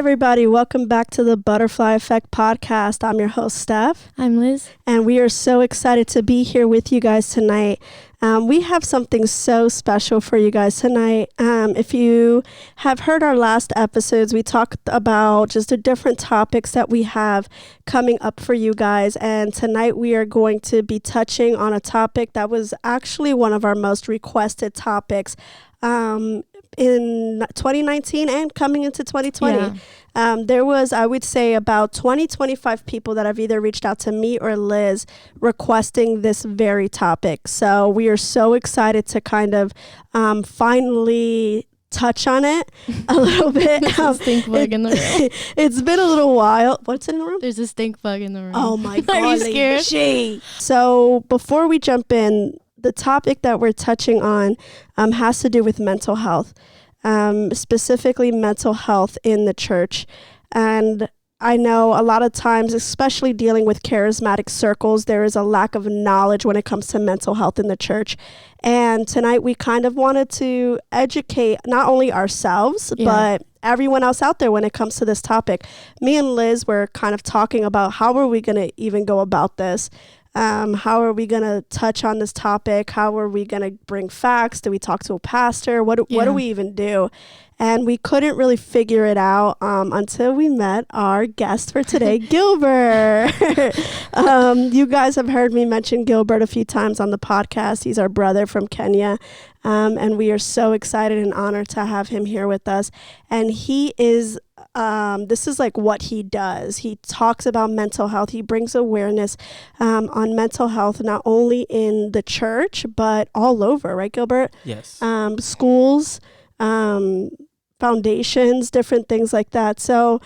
everybody. Welcome back to the Butterfly Effect podcast. I'm your host, Steph. I'm Liz. And we are so excited to be here with you guys tonight. We have something so special for you guys tonight. If you have heard our last episodes, we talked about just the different topics that we have coming up for you guys. And tonight we are going to be touching on a topic that was actually one of our most requested topics in 2019 and coming into 2020. There was, I would say, about 25 people that have either reached out to me or Liz requesting this very topic. So we are so excited to kind of finally touch on it a little bit. There's a stink bug in the room. It's been a little while. What's in the room? There's a stink bug in the room. Oh my God. Are you scared? Gee. So before we jump in, the topic that we're touching on has to do with mental health, specifically mental health in the church. And I know a lot of times, especially dealing with charismatic circles, there is a lack of knowledge when it comes to mental health in the church. And tonight we kind of wanted to educate not only ourselves, but everyone else out there when it comes to this topic. Me and Liz were kind of talking about how are we going to even go about this? How are we going to touch on this topic? How are we going to bring facts? Do we talk to a pastor? What do we even do? And we couldn't really figure it out until we met our guest for today, Gilbert. You guys have heard me mention Gilbert a few times on the podcast. He's our brother from Kenya. And we are so excited and honored to have him here with us. And he is this is like what he does. He talks about mental health. He brings awareness on mental health, not only in the church, but all over, right, Gilbert? Yes. Schools, foundations, different things like that. So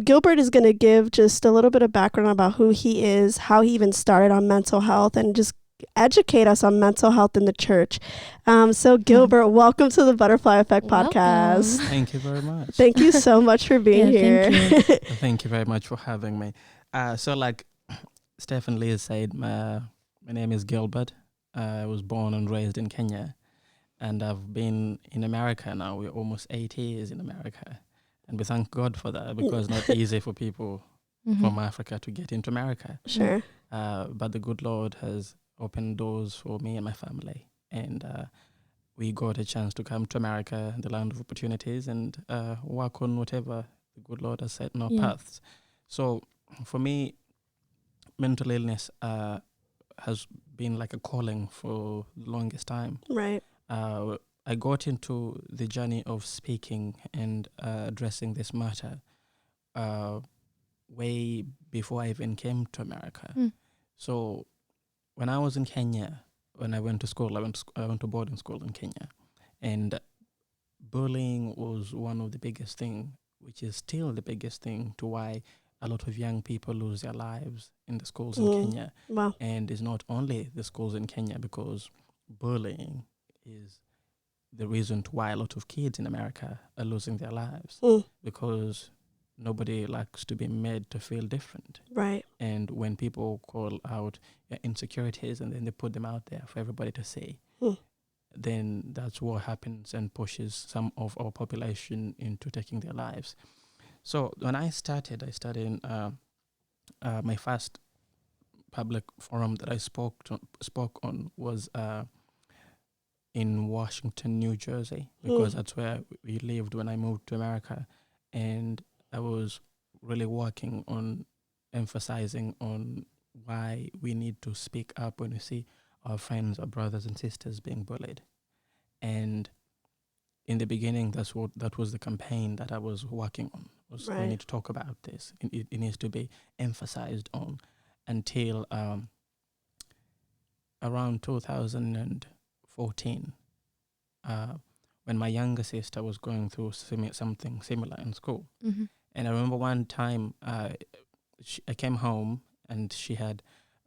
Gilbert is going to give just a little bit of background about who he is, how he even started on mental health, and just educate us on mental health in the church. So Gilbert, welcome to the Butterfly Effect podcast. Thank you very much. Thank you so much for being here. Thank you. Thank you very much for having me. So like Steph and Liz said, my name is Gilbert. I was born and raised in Kenya, and I've been in America now. We're almost 8 years in America, and we thank God for that, because it's not easy for people from Africa to get into America. Sure. But the good Lord has opened doors for me and my family, and we got a chance to come to America, the land of opportunities, and work on whatever the good Lord has set in our paths. So for me, mental illness has been like a calling for the longest time. Right. I got into the journey of speaking and addressing this matter way before I even came to America. So when I was in Kenya, when I went to school, I went to boarding school in Kenya, and bullying was one of the biggest thing, which is still the biggest thing to why a lot of young people lose their lives in the schools in Kenya. Wow. And it's not only the schools in Kenya, because bullying is the reason to why a lot of kids in America are losing their lives, because nobody likes to be made to feel different. Right. And when people call out insecurities and then they put them out there for everybody to see, then that's what happens and pushes some of our population into taking their lives. So when I started in my first public forum that I spoke on was in Washington, New Jersey, because that's where we lived when I moved to America. And I was really working on emphasizing on why we need to speak up when we see our friends, our brothers and sisters being bullied. And in the beginning, that was the campaign that I was working on. We need to talk about this. It needs to be emphasized on, until around 2014, when my younger sister was going through something similar in school. And I remember one time I came home and she had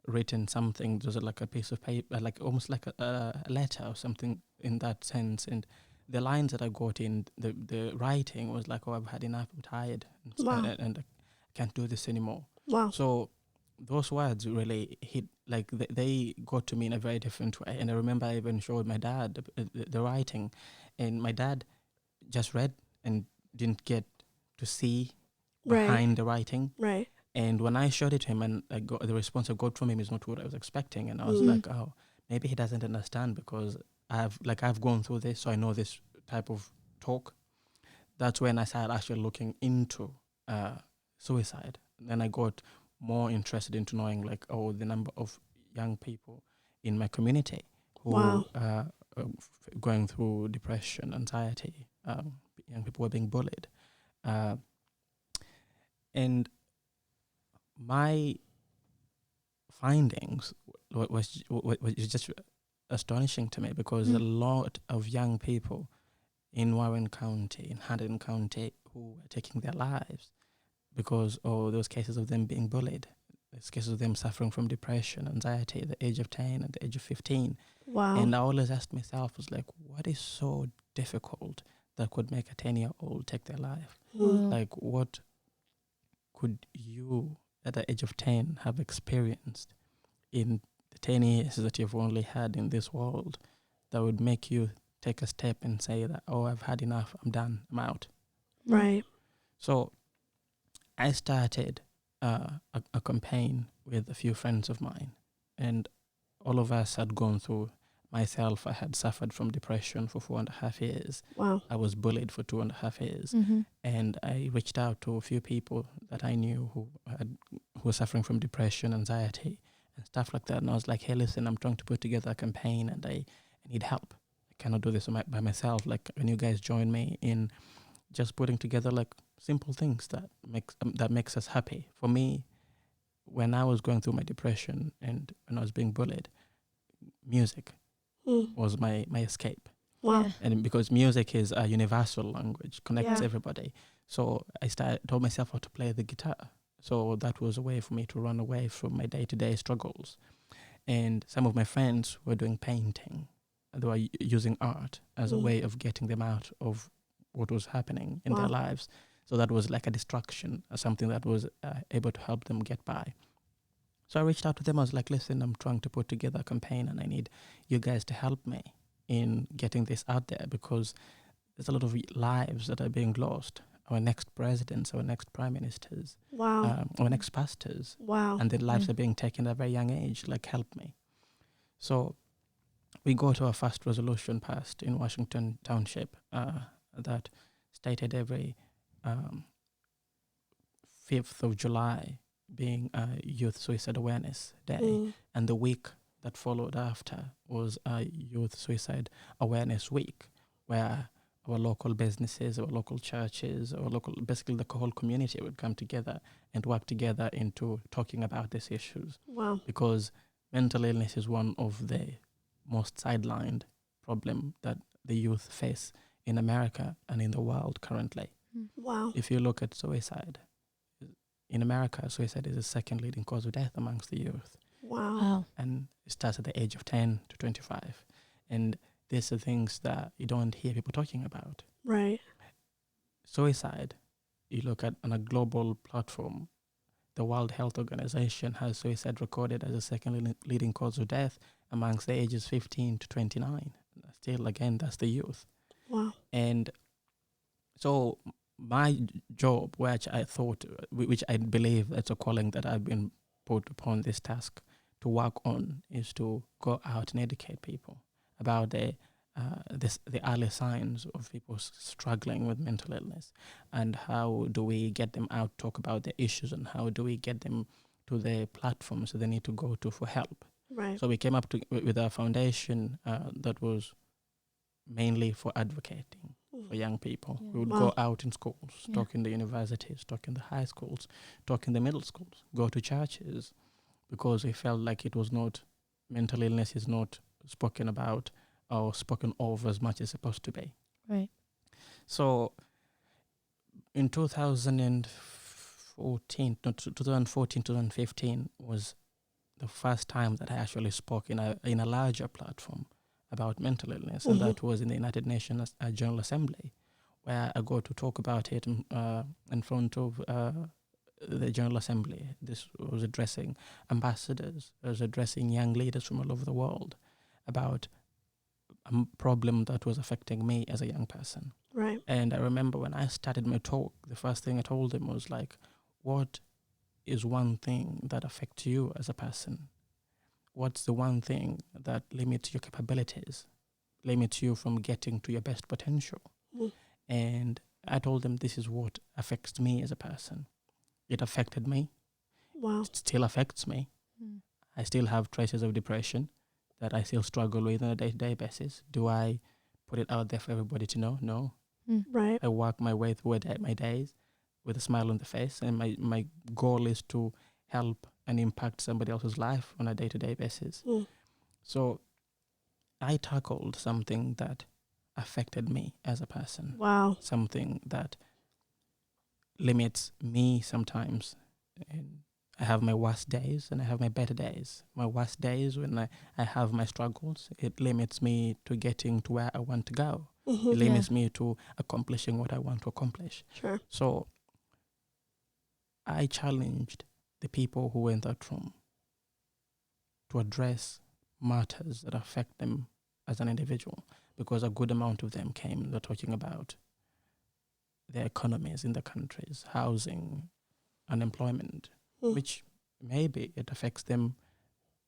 written something. It was like a piece of paper, like almost like a letter or something in that sense. And the lines that I got in, the writing was like, "Oh, I've had enough. I'm tired, and I can't do this anymore." Wow. So those words really hit, like they got to me in a very different way. And I remember I even showed my dad the writing, and my dad just read and didn't get to see behind the writing. Right. And when I showed it to him, and the response I got from him is not what I was expecting, and I was like, oh, maybe he doesn't understand because I've gone through this, so I know this type of talk. That's when I started actually looking into suicide. Then I got more interested into knowing the number of young people in my community who are going through depression, anxiety. Young people were being bullied, and my findings was just astonishing to me because a lot of young people in Warren County, in Haddon County, who were taking their lives because of those cases of them being bullied, those cases of them suffering from depression, anxiety at the age of 10, at the age of 15. Wow. And I always asked myself, was like, what is so difficult that could make a 10-year-old take their life? Like, what could you, at the age of 10, have experienced in the 10 years that you've only had in this world that would make you take a step and say that, oh, I've had enough, I'm done, I'm out. Right. So I started a campaign with a few friends of mine, and all of us had gone through. Myself, I had suffered from depression for 4.5 years. Wow. I was bullied for 2.5 years. And I reached out to a few people that I knew who were suffering from depression, anxiety, and stuff like that. And I was like, hey, listen, I'm trying to put together a campaign and I need help. I cannot do this by myself. Like, can you guys join me in just putting together simple things that makes us happy? For me, when I was going through my depression and when I was being bullied, music was my escape. Wow. And because music is a universal language, connects everybody. So I told myself how to play the guitar. So that was a way for me to run away from my day-to-day struggles. And some of my friends were doing painting. They were using art as a way of getting them out of what was happening in their lives. So that was like a distraction, something that was able to help them get by. So I reached out to them. I was like, listen, I'm trying to put together a campaign and I need you guys to help me in getting this out there because there's a lot of lives that are being lost. Our next presidents, our next prime ministers, our next pastors, and their lives are being taken at a very young age. Like, help me. So we got our first resolution passed in Washington Township that stated every 5th of July being Youth Suicide Awareness Day. And the week that followed after was a Youth Suicide Awareness Week, where our local businesses, our local churches, basically the whole community would come together and work together into talking about these issues. Wow. Because mental illness is one of the most sidelined problem that the youth face in America and in the world currently. Wow. If you look at suicide, in America, suicide is the second leading cause of death amongst the youth. Wow. And it starts at the age of 10 to 25. And these are things that you don't hear people talking about. Right. Suicide, you look at on a global platform, the World Health Organization has suicide recorded as the second leading cause of death amongst the ages 15 to 29. Still, again, that's the youth. Wow. And so my job, which I believe that's a calling that I've been put upon this task to work on, is to go out and educate people about the early signs of people struggling with mental illness, and how do we get them out, talk about the issues, and how do we get them to the platforms that they need to go to for help. Right. So we came up with a foundation that was mainly for advocating for young people. We would go out in schools, talk in the universities, talk in the high schools, talk in the middle schools, go to churches, because we felt like it was not, mental illness is not spoken about or spoken of as much as it's supposed to be. Right. So in 2014, 2015 was the first time that I actually spoke in a larger platform about mental illness, and that was in the United Nations General Assembly, where I got to talk about it in front of the General Assembly. This was addressing ambassadors, it was addressing young leaders from all over the world about a problem that was affecting me as a young person. Right. And I remember when I started my talk, the first thing I told them was like, what is one thing that affects you as a person? What's the one thing that limits your capabilities, limits you from getting to your best potential? Mm. And I told them this is what affects me as a person. It affected me. Wow. It still affects me. Mm. I still have traces of depression that I still struggle with on a day-to-day basis. Do I put it out there for everybody to know? No. Mm. Right. I work my way through my days with a smile on the face, and my goal is to help and impact somebody else's life on a day-to-day basis. Mm. So I tackled something that affected me as a person, Wow. something that limits me sometimes. And I have my worst days and I have my better days. My worst days when I have my struggles, it limits me to getting to where I want to go. Mm-hmm. It limits me to accomplishing what I want to accomplish. Sure. So I challenged the people who were in that room to address matters that affect them as an individual, because a good amount of them came. They're talking about their economies in the countries, housing, unemployment, Mm. which maybe it affects them,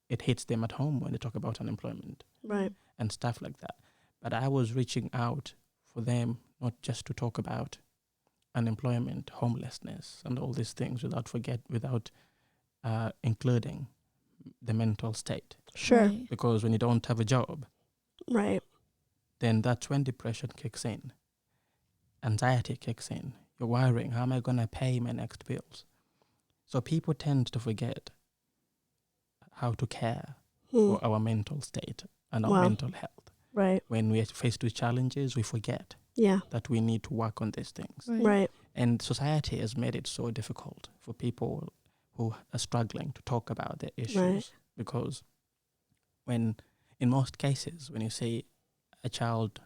it hits them at home when they talk about unemployment Right. and stuff like that. But I was reaching out for them not just to talk about unemployment, homelessness, and all these things without including the mental state. Sure. Right. Because when you don't have a job, Right. then that's when depression kicks in. Anxiety kicks in. You're worrying, how am I going to pay my next bills? So people tend to forget how to care Mm. for our mental state and our Wow. mental health. Right. When we are faced with challenges, we forget Yeah. that we need to work on these things. Right. And society has made it so difficult for people who are struggling to talk about their issues. Right. Because in most cases, when you say a child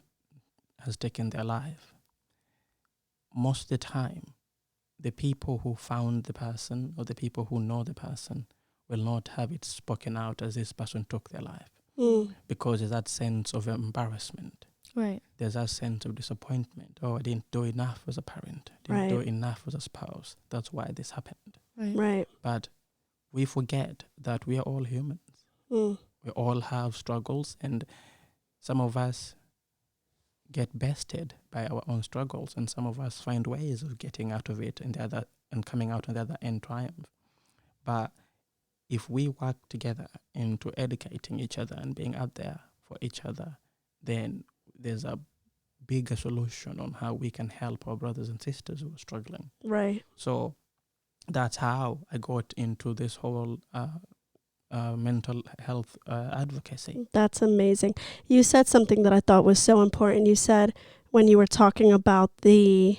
has taken their life, most of the time, the people who found the person or the people who know the person will not have it spoken out as this person took their life. Mm. Because there's that sense of embarrassment. Right. There's that sense of disappointment. Oh, I didn't do enough as a parent. Didn't do Right. enough as a spouse. That's why this happened. Right. Right. But we forget that we are all humans. Mm. We all have struggles, and some of us get bested by our own struggles, and some of us find ways of getting out of it and coming out on the other end triumph. But if we work together into educating each other and being out there for each other, then there's a bigger solution on how we can help our brothers and sisters who are struggling. Right. So that's how I got into this whole mental health advocacy. That's amazing. You said something that I thought was so important. You said when you were talking about the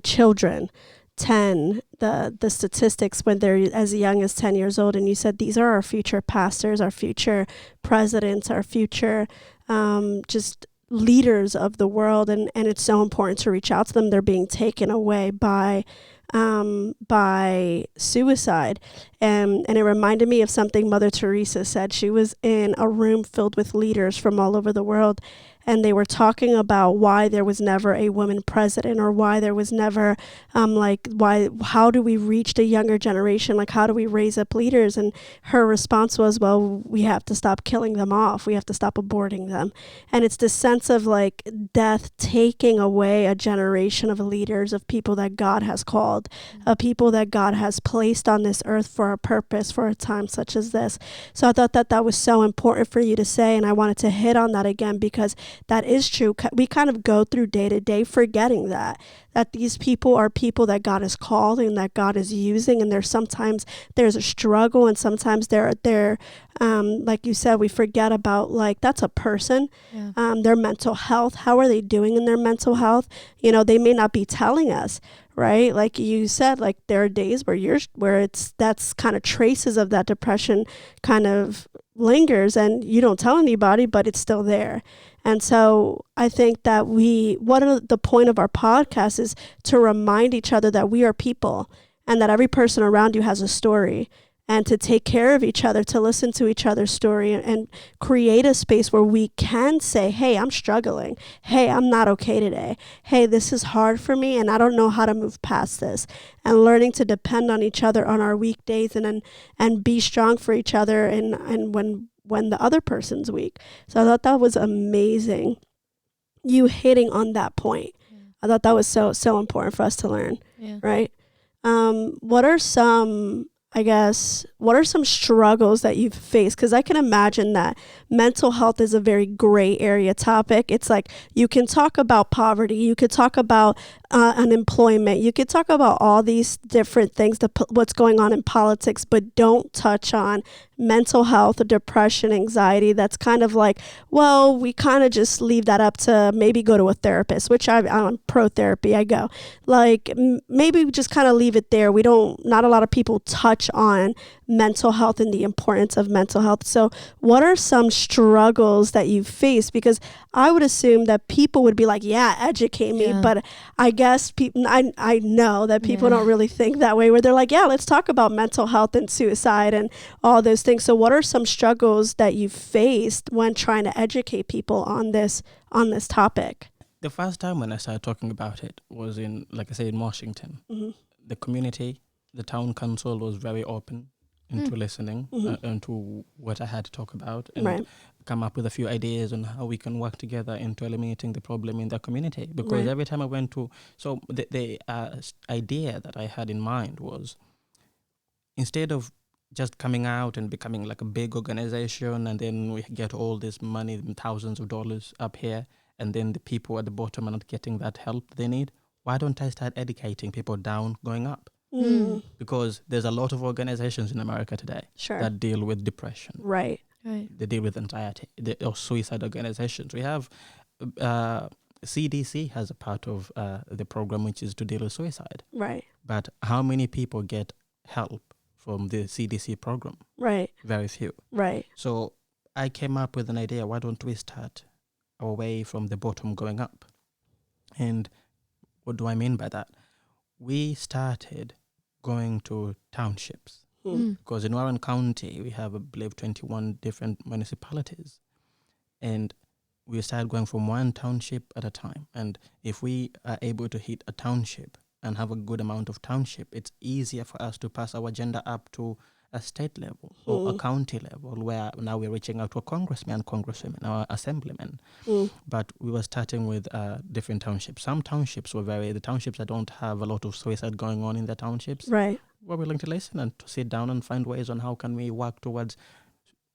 children, 10, the statistics when they're as young as 10 years old, and you said these are our future pastors, our future presidents, our future just leaders of the world, and it's so important to reach out to them. They're being taken away by suicide. And it reminded me of something Mother Teresa said. She was in a room filled with leaders from all over the world, and they were talking about why there was never a woman president, or why there was never how do we reach the younger generation? Like, how do we raise up leaders? And her response was, well, we have to stop killing them off. We have to stop aborting them. And it's this sense of like death taking away a generation of leaders, of people that God has called, of people that God has placed on this earth for a purpose, for a time such as this. So I thought that was so important for you to say, and I wanted to hit on that again, because that is true. We kind of go through day to day forgetting that these people are people that God has called and that God is using, and sometimes there's a struggle, and sometimes they're like you said, we forget about, like, that's a person. Yeah. Their mental health, how are they doing in their mental health? They may not be telling us, right? Like you said, like there are days where that's kind of traces of that depression kind of lingers, and you don't tell anybody, but it's still there. And so I think that the point of our podcast is to remind each other that we are people, and that every person around you has a story, and to take care of each other, to listen to each other's story, and create a space where we can say, hey, I'm struggling. Hey, I'm not okay today. Hey, this is hard for me and I don't know how to move past this. And learning to depend on each other on our weak days, and be strong for each other and when the other person's weak. So I thought that was amazing. You hitting on that point. Yeah. I thought that was so important for us to learn, Yeah. right? What are some struggles that you've faced? Because I can imagine that mental health is a very gray area topic. It's like you can talk about poverty, you could talk about unemployment, you could talk about all these different things, what's going on in politics, but don't touch on mental health, depression, anxiety. That's kind of like, well, we kind of just leave that up to maybe go to a therapist, which I'm pro therapy. I go like maybe we just kind of leave it there. Not a lot of people touch on mental health and the importance of mental health. So what are some struggles that you've faced? Because I would assume that people would be like, yeah, educate me. Yeah. But I guess I know that people Yeah. don't really think that way, where they're like, yeah, let's talk about mental health and suicide and all those things. So what are some struggles that you faced when trying to educate people on this topic? The first time when I started talking about it was in, like I said, in Washington. Mm-hmm. The community, the town council was very open into listening into what I had to talk about, and come up with a few ideas on how we can work together into eliminating the problem in the community. Because every time I went to, so the idea that I had in mind was, instead of just coming out and becoming like a big organization, and then we get all this money, thousands of dollars up here, and then the people at the bottom are not getting that help they need, why don't I start educating people down going up? Because there's a lot of organizations in America today that deal with depression. Right. They deal with anxiety, or suicide organizations. We have CDC has a part of the program which is to deal with suicide. Right. But how many people get help from the CDC program? Right. Very few. Right. So I came up with an idea. Why don't we start our way from the bottom going up? And what do I mean by that? We started going to townships, because in Warren County we have, I believe, 21 different municipalities, and we started going from one township at a time. And if we are able to hit a township and have a good amount of township, it's easier for us to pass our agenda up to a state level or a county level, where now we're reaching out to a congressman, congresswomen, or assemblymen. But we were starting with different townships. Some townships the townships that don't have a lot of suicide going on in the townships, Right. we're willing to listen and to sit down and find ways on how can we work towards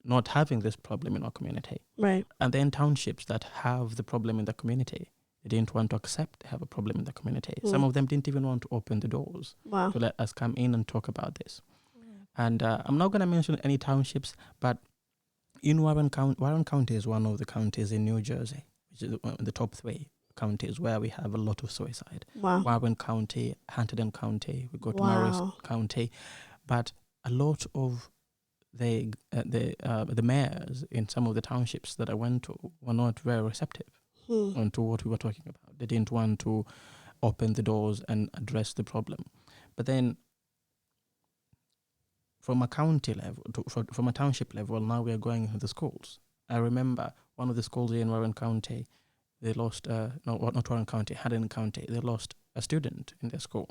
not having this problem in our community. Right. And then townships that have the problem in the community, they didn't want to accept they have a problem in the community. Some of them didn't even want to open the doors to let us come in and talk about this. And I'm not going to mention any townships, but in Warren County is one of the counties in New Jersey, which is the top 3 counties where we have a lot of suicide. Wow. Warren County, Hunterdon County, we got Wow. Morris County, but a lot of the mayors in some of the townships that I went to were not very receptive to what we were talking about. They didn't want to open the doors and address the problem. But then, from a county level, from a township level, now we are going into the schools. I remember one of the schools in Warren County, they lost, not Warren County, Hunterdon County, they lost a student in their school.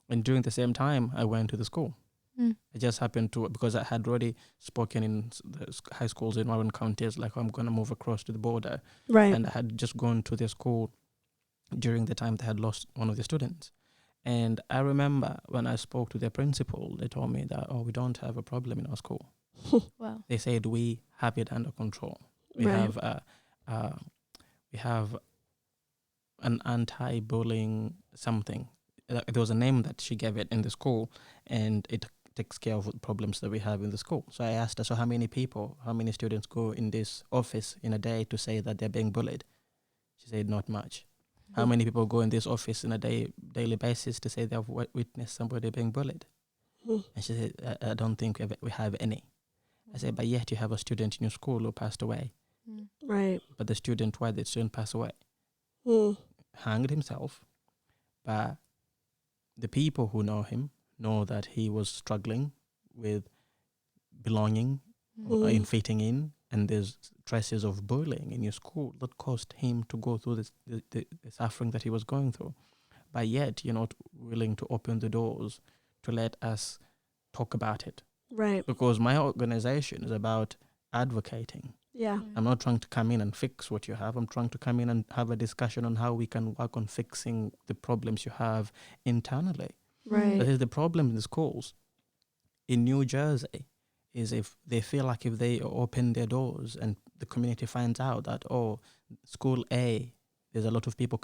And during the same time, I went to the school. I just happened to, because I had already spoken in the high schools in Warren County, it's like, I'm going to move across to the border. Right. And I had just gone to their school during the time they had lost one of the students. And I remember when I spoke to their principal, they told me that, we don't have a problem in our school. Wow. They said we have it under control. We have an anti-bullying something. There was a name that she gave it in the school, and it takes care of the problems that we have in the school. So I asked her, so how many students go in this office in a day to say that they're being bullied? She said, not much. How many people go in this office on a daily basis to say they've witnessed somebody being bullied? And she said, I don't think we have any. I said, but yet you have a student in your school who passed away. Right. But why did the student pass away? Hanged himself. But the people who know him know that he was struggling with belonging, Mm. in fitting in, and there's traces of bullying in your school that caused him to go through the suffering that he was going through. But yet you're not willing to open the doors to let us talk about it. Right. Because my organization is about advocating. Yeah. I'm not trying to come in and fix what you have. I'm trying to come in and have a discussion on how we can work on fixing the problems you have internally. Right. That is the problem in the schools in New Jersey, is if they feel like if they open their doors and the community finds out that, oh, school A, there's a lot of people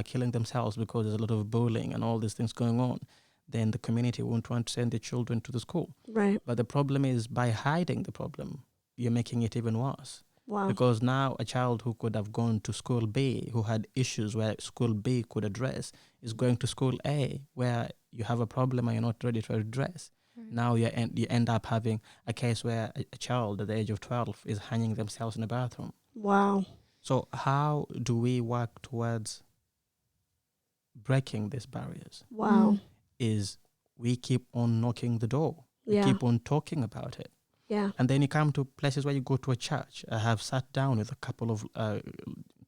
killing themselves because there's a lot of bullying and all these things going on, then the community won't want to send their children to the school. Right. But the problem is, by hiding the problem, you're making it even worse. Wow. Because now a child who could have gone to school B, who had issues where school B could address, is going to school A, where you have a problem and you're not ready to address. Now you end up having a case where a child at the age of 12 is hanging themselves in a bathroom. Wow. So how do we work towards breaking these barriers? Wow. Is we keep on knocking the door. We Yeah. keep on talking about it. Yeah. And then you come to places where you go to a church. I have sat down with a couple of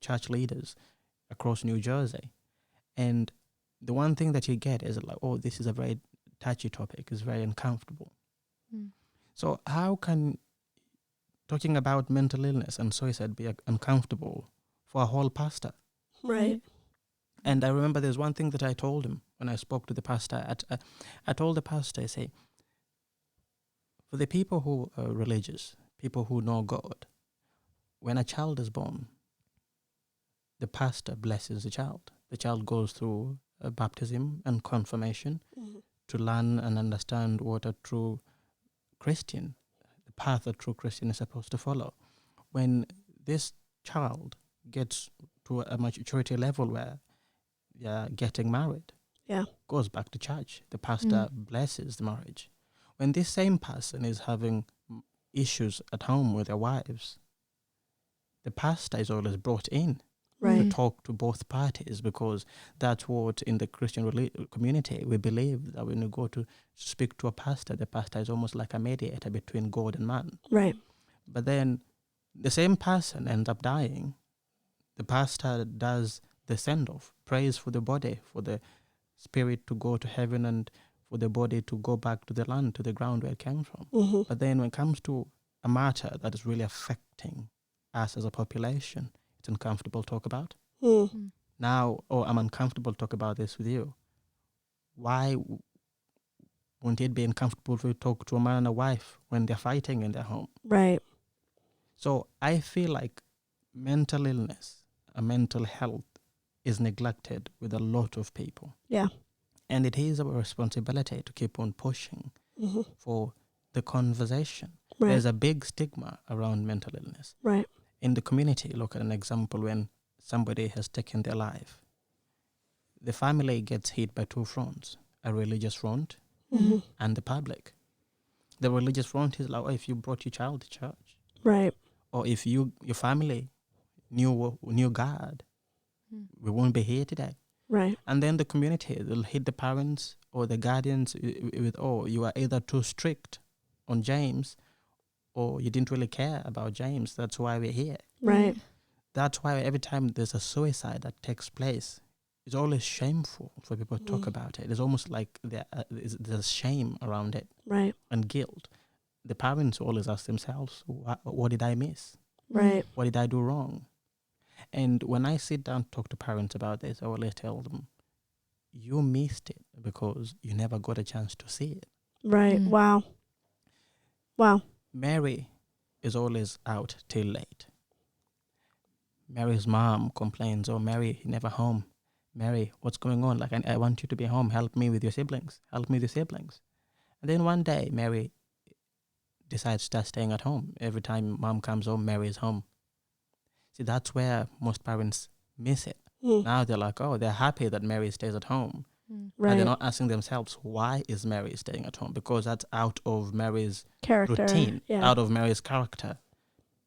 church leaders across New Jersey. And the one thing that you get is like, oh, this is a very touchy topic, it's very uncomfortable. So how can talking about mental illness and suicide be uncomfortable for a whole pastor? Right. And I remember there's one thing that I told him when I spoke to the pastor. I told the pastor, I say, for the people who are religious, people who know God, when a child is born, the pastor blesses the child. The child goes through a baptism and confirmation to learn and understand what a true Christian, the path a true Christian is supposed to follow. When this child gets to a maturity level where they're getting married, goes back to church, the pastor blesses the marriage. When this same person is having issues at home with their wives, the pastor is always brought in to talk to both parties, because that's what in the Christian community we believe, that when you go to speak to a pastor, the pastor is almost like a mediator between God and man. Right. But then the same person ends up dying. The pastor does the send-off, prays for the body, for the spirit to go to heaven and for the body to go back to the land, to the ground where it came from. But then when it comes to a matter that is really affecting us as a population, it's uncomfortable to talk about. Now, I'm uncomfortable to talk about this with you. Why won't it be uncomfortable to talk to a man and a wife when they're fighting in their home? Right. So I feel like mental illness and mental health is neglected with a lot of people. Yeah. And it is our responsibility to keep on pushing for the conversation. Right. There's a big stigma around mental illness. Right. In the community, look at an example when somebody has taken their life. The family gets hit by two fronts, a religious front and the public. The religious front is like, oh, if you brought your child to church, Right. or if your family knew God, we won't be here today. Right. And then the community, they'll hit the parents or the guardians with, oh, you are either too strict on James or you didn't really care about James. That's why we're here. Right. That's why every time there's a suicide that takes place, it's always shameful for people to talk about it. It's almost like there's shame around it. Right. And guilt. The parents always ask themselves, what did I miss? Right. What did I do wrong? And when I sit down to talk to parents about this, I always tell them, you missed it because you never got a chance to see it. Right. Wow. Wow. Mary is always out till late. Mary's mom complains, oh, Mary, you're never home. Mary, what's going on? Like, I want you to be home. Help me with your siblings. Help me with your siblings. And then one day, Mary decides to start staying at home. Every time mom comes home, Mary is home. See, that's where most parents miss it. Now they're like, oh, they're happy that Mary stays at home. Right. And they're not asking themselves, why is Mary staying at home? Because that's out of Mary's Character. routine, Yeah. out of Mary's character.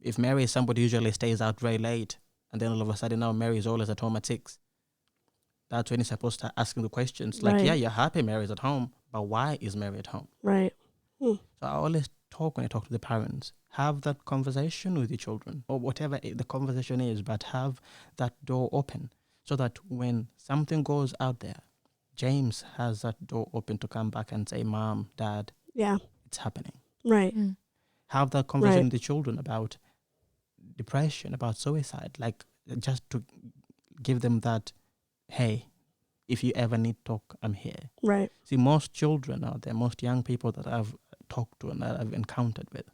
If Mary is somebody who usually stays out very late, and then all of a sudden now Mary is always at home at 6, that's when you're supposed to start asking the questions. Like, Right. yeah, you're happy Mary's at home, but why is Mary at home? Right. So I always talk, when I talk to the parents, have that conversation with your children, or whatever the conversation is, but have that door open so that when something goes out there, James has that door open to come back and say, Mom, Dad, Yeah. it's happening. Right. Have that conversation Right. with the children about depression, about suicide, like just to give them that, hey, if you ever need talk, I'm here. Right. See, most children out there, most young people that I've talked to and that I've encountered with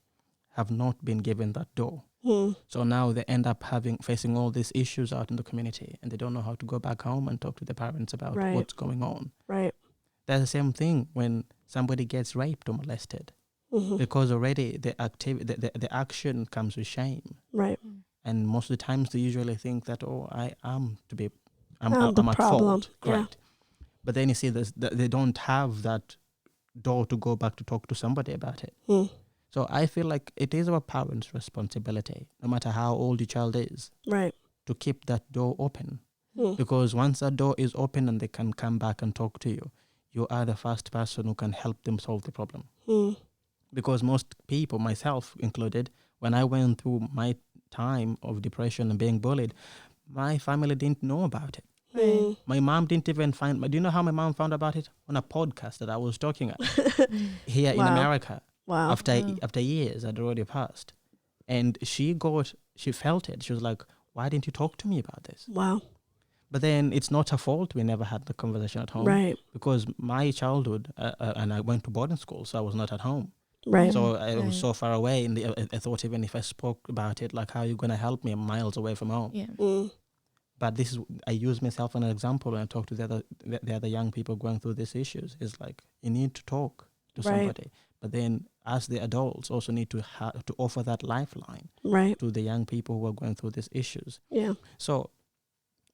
have not been given that door. So now they end up facing all these issues out in the community, and they don't know how to go back home and talk to their parents about Right. what's going on. Right. That's the same thing when somebody gets raped or molested, because already the action comes with shame. Right. And most of the times they usually think that, oh, I'm the at problem. fault. Correct. But then you see this, they don't have that door to go back to talk to somebody about it. So I feel like it is our parents' responsibility, no matter how old your child is, Right. to keep that door open. Because once that door is open and they can come back and talk to you, you are the first person who can help them solve the problem. Because most people, myself included, when I went through my time of depression and being bullied, my family didn't know about it. Right. My mom didn't even find. Do you know how my mom found about it? On a podcast that I was talking at here in Wow. America. Wow. After years had already passed, and she felt it. She was like, "Why didn't you talk to me about this?" Wow. But then it's not her fault. We never had the conversation at home, Right. because my childhood and I went to boarding school, so I was not at home. Right. So I was so far away, and I thought even if I spoke about it, like, how are you going to help me? I'm miles away from home. Yeah. But I use myself as an example when I talk to the other young people going through these issues. It's like, you need to talk to Right. somebody, but then as the adults also need to offer that lifeline Right. to the young people who are going through these issues. Yeah. So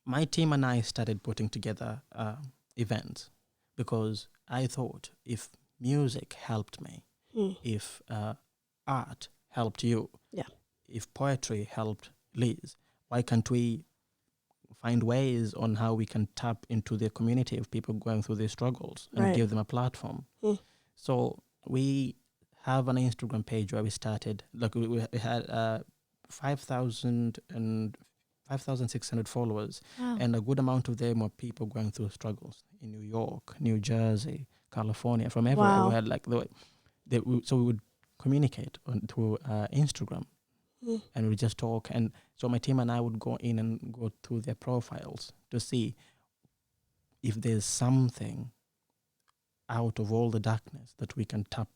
my team and I started putting together events, because I thought, if music helped me, if art helped you, Yeah. if poetry helped Liz, why can't we find ways on how we can tap into the community of people going through these struggles and Right. give them a platform? So we have an Instagram page where we started. Like we had 5,600 followers, Wow. and a good amount of them were people going through struggles in New York, New Jersey, California, from everywhere. Wow. We had so we would communicate through Instagram, and we would just talk. And so my team and I would go in and go through their profiles to see if there's something out of all the darkness that we can tap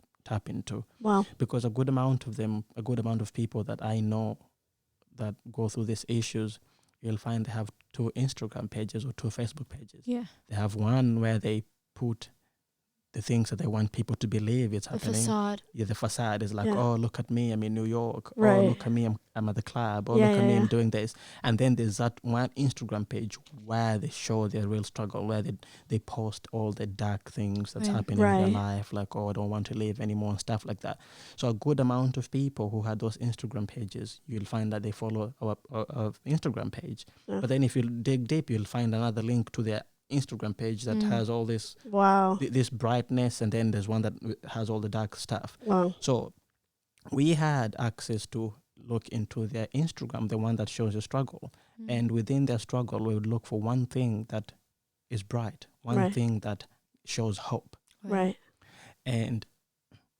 into. Wow. Because a good amount of people that I know that go through these issues, you'll find they have 2 Instagram pages or 2 Facebook pages. Yeah. They have one where they put the things that they want people to believe it's The happening. facade. Yeah, the facade is like, Yeah. oh, look at me, I'm in New York. Right. Oh, look at me, I'm at the club. Oh, Yeah, look at me, yeah. I'm doing this. And then there's that one Instagram page where they show their real struggle, where they post all the dark things that's Right. happening in Right. their life, like, oh, I don't want to live anymore and stuff like that. So a good amount of people who had those Instagram pages, you'll find that they follow our Instagram page. Yeah. But then if you dig deep, you'll find another link to their Instagram page that has all this Wow. this brightness, and then there's one that has all the dark stuff. Wow. So we had access to look into their Instagram, the one that shows the struggle. And within their struggle, we would look for one thing that is bright, one Right. thing that shows hope. Right. And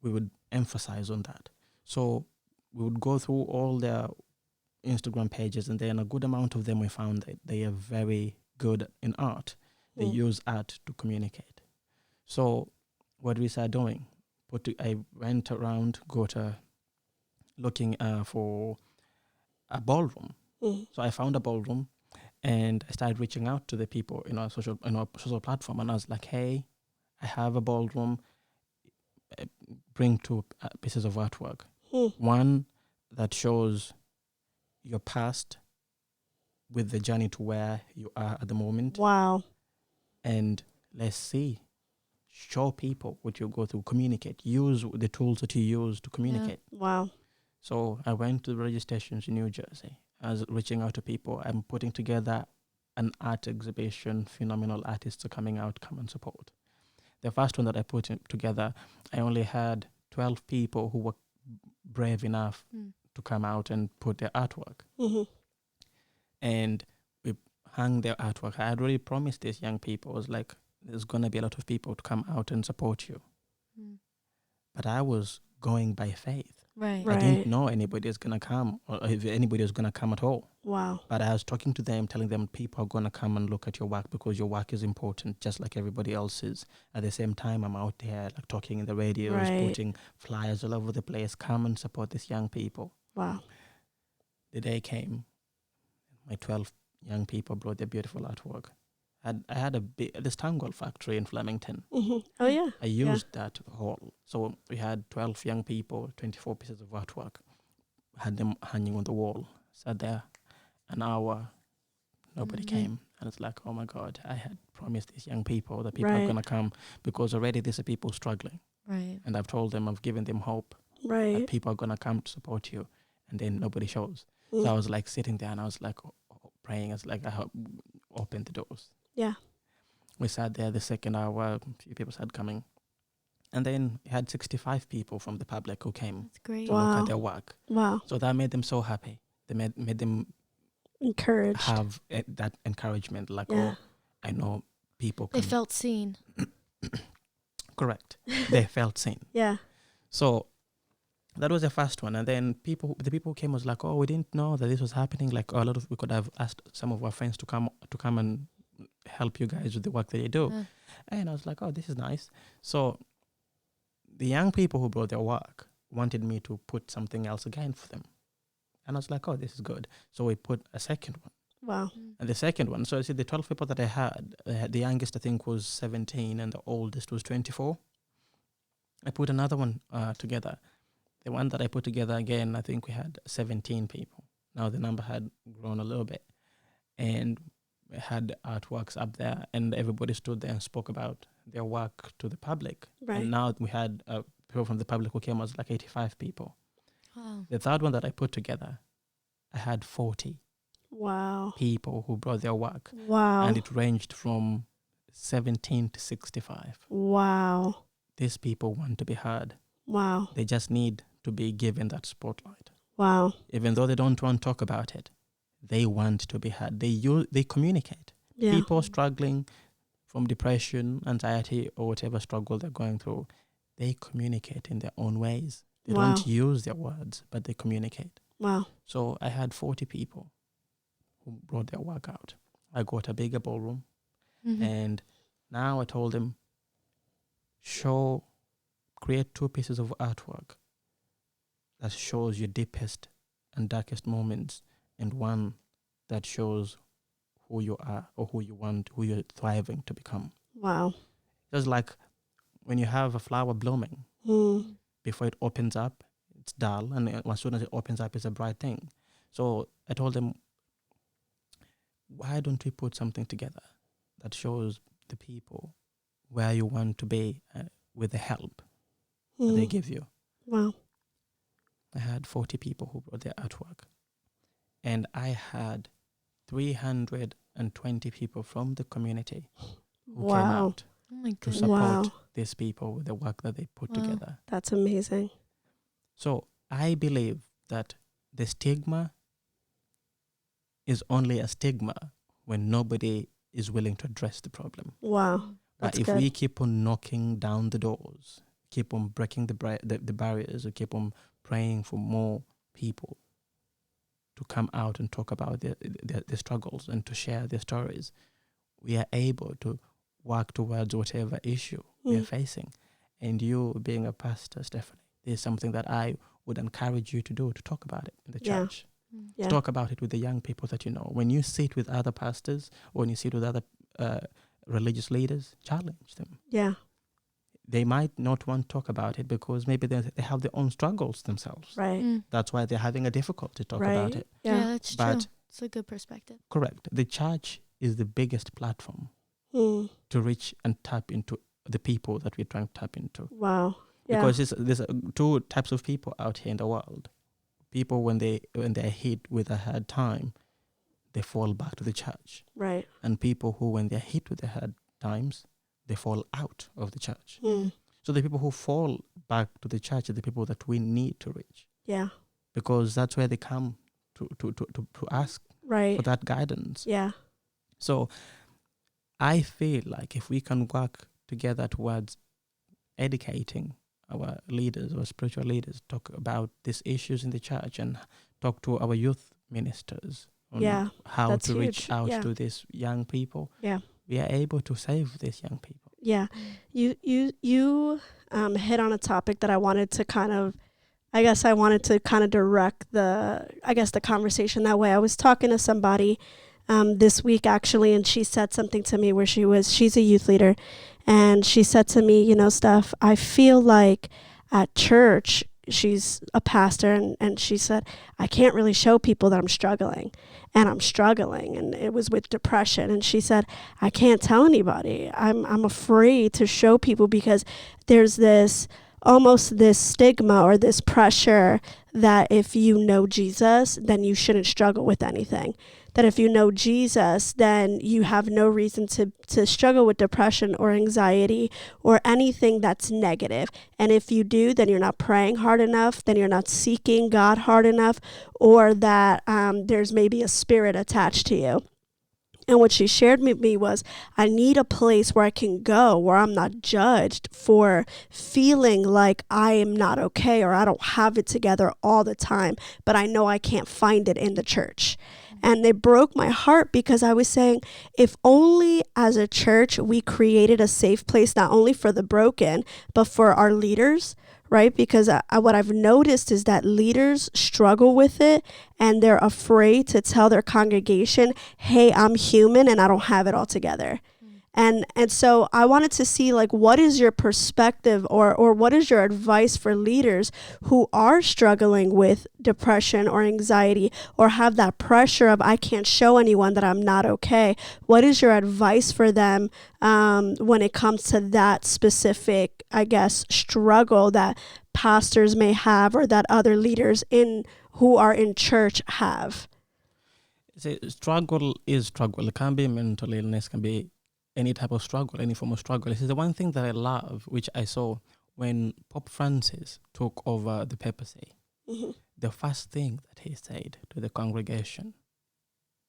we would emphasize on that. So we would go through all their Instagram pages, and then a good amount of them, we found that they are very good in art. They use art to communicate. So what we started doing, I went around, looking for a ballroom. So I found a ballroom, and I started reaching out to the people in our social platform, and I was like, hey, I have a ballroom. Bring 2 pieces of artwork. One that shows your past with the journey to where you are at the moment. Wow. And let's see, show people what you go through, communicate, use the tools that you use to communicate. Wow. So I went to the radio stations in New Jersey. I was reaching out to people. I'm putting together an art exhibition. Phenomenal artists are coming out, come and support. The first one that I put together, I only had 12 people who were brave enough to come out and put their artwork. Mm-hmm. And we hung their artwork. I had already promised these young people, I was like, there's going to be a lot of people to come out and support you. But I was going by faith. Right. I didn't know anybody is going to come, or if anybody is going to come at all. Wow. But I was talking to them, telling them people are going to come and look at your work because your work is important, just like everybody else's. At the same time, I'm out there like talking in the radios, Right. putting flyers all over the place. Come and support these young people. Wow. The day came, my 12 young people brought their beautiful artwork. I had the Stangle factory in Flemington. Mm-hmm. Oh yeah. I used that hall. So we had 12 young people, 24 pieces of artwork, had them hanging on the wall. Sat there an hour, nobody came. And it's like, oh my God, I had promised these young people that people are going to come, because already these are people struggling. Right. And I've told them, I've given them hope Right. that people are going to come to support you. And then nobody shows. So I was like sitting there and I was like praying. It's like I opened the doors. Yeah. We sat there the second hour, a few people started coming. And then we had 65 people from the public who came That's great. to look at their work. Wow. So that made them so happy. They made them Encouraged. have that encouragement, like, Yeah. oh, I know people They can. felt seen. Correct. They felt seen. Yeah. So that was the first one. And then the people who came was like, oh, we didn't know that this was happening. Like we could have asked some of our friends to come and help you guys with the work that you do. And I was like, oh, this is nice. So the young people who brought their work wanted me to put something else again for them. And I was like, oh, this is good. So we put a second one. Wow. And the second one, so I see the 12 people that I had, the youngest I think was 17 and the oldest was 24. I put another one together. The one that I put together again, I think we had 17 people. Now the number had grown a little bit. And we had artworks up there and everybody stood there and spoke about their work to the public. Right. And now we had people from the public who came, was like 85 people. Wow. The third one that I put together, I had 40 Wow. people who brought their work. Wow. And it ranged from 17 to 65. Wow. These people want to be heard. Wow. They just need to be given that spotlight. Wow. Even though they don't want to talk about it, they want to be heard. They communicate. Yeah. People struggling from depression, anxiety, or whatever struggle they're going through, they communicate in their own ways. They Wow. don't use their words, but they communicate. Wow. So I had 40 people who brought their work out. I got a bigger ballroom, and now I told them, create 2 pieces of artwork that shows your deepest and darkest moments, and one that shows who you are or who you want, who you're thriving to become. Wow. Just like when you have a flower blooming, before it opens up, it's dull, and as soon as it opens up, it's a bright thing. So I told them, why don't we put something together that shows the people where you want to be with the help that they give you. Wow. I had 40 people who brought their artwork. And I had 320 people from the community who came out Oh my to goodness. support these people with the work that they put together. That's amazing. So I believe that the stigma is only a stigma when nobody is willing to address the problem. Wow. But if we keep on knocking down the doors, keep on breaking the barriers, or keep on praying for more people to come out and talk about their struggles and to share their stories, we are able to work towards whatever issue we are facing. And you, being a pastor, Stephanie, is something that I would encourage you to do, to talk about it in the church. Yeah. Talk about it with the young people that you know. When you sit with other pastors or when you sit with other religious leaders, challenge them. Yeah. They might not want to talk about it because maybe they have their own struggles themselves. Right. That's why they're having a difficulty to talk about it. Yeah, that's true. But It's a good perspective. correct. The church is the biggest platform to reach and tap into the people that we're trying to tap into. Wow. Yeah. Because there's 2 types of people out here in the world. People, when they're hit with a hard time, they fall back to the church. Right. And people who, when they're hit with the hard times, they fall out of the church. So the people who fall back to the church are the people that we need to reach, Yeah. because that's where they come to ask Right. for that guidance. Yeah. So I feel like if we can work together towards educating our leaders, our spiritual leaders, talk about these issues in the church and talk to our youth ministers on Yeah, how that's to reach huge. out Yeah. to these young people, Yeah. we are able to save these young people. Yeah. You hit on a topic that I wanted to kind of, I wanted to kind of direct the conversation that way. I was talking to somebody this week actually, and she said something to me where she's a youth leader, and she said to me, Steph, I feel like at church, she's a pastor, and she said, I can't really show people that I'm struggling, and it was with depression, and she said, I can't tell anybody. I'm afraid to show people because there's this almost this stigma or this pressure that if you know Jesus, then you shouldn't struggle with anything. That if you know Jesus, then you have no reason to struggle with depression or anxiety or anything that's negative. And if you do, then you're not praying hard enough, then you're not seeking God hard enough, or that there's maybe a spirit attached to you. And what she shared with me was, I need a place where I can go, where I'm not judged for feeling like I am not okay or I don't have it together all the time, but I know I can't find it in the church. And it broke my heart because I was saying, if only as a church we created a safe place, not only for the broken, but for our leaders, right? Because what I've noticed is that leaders struggle with it and they're afraid to tell their congregation, hey, I'm human and I don't have it all together. And so I wanted to see, like, what is your perspective or what is your advice for leaders who are struggling with depression or anxiety or have that pressure of, I can't show anyone that I'm not okay. What is your advice for them when it comes to that specific, I guess, struggle that pastors may have or that other leaders who are in church have? Struggle is struggle. It can be mental illness, can be any type of struggle, any form of struggle. This is the one thing that I love, which I saw when Pope Francis took over the papacy. Mm-hmm. The first thing that he said to the congregation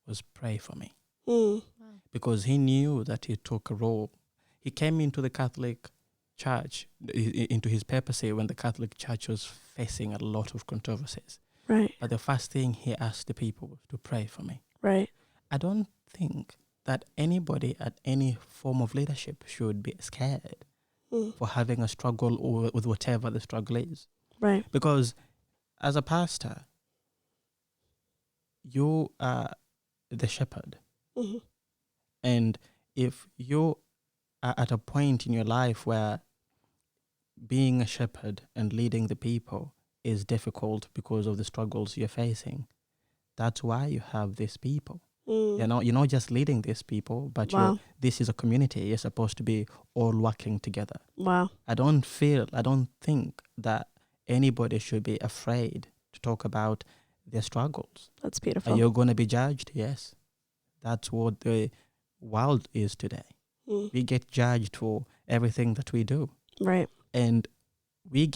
was, pray for me. Mm. Because he knew that he took a role. He came into the Catholic Church, into his papacy when the Catholic Church was facing a lot of controversies. Right. But the first thing he asked the people was to pray for me. Right. I don't think that anybody at any form of leadership should be scared for having a struggle or with whatever the struggle is. Right. Because as a pastor, you are the shepherd. Mm-hmm. And if you are at a point in your life where being a shepherd and leading the people is difficult because of the struggles you're facing, that's why you have these people. Mm. You're not just leading these people, but Wow. this is a community. You're supposed to be all working together. Wow. I don't think that anybody should be afraid to talk about their struggles. That's Are beautiful. you going to be judged? Yes. That's what the world is today. Mm. We get judged for everything that we do. Right. And you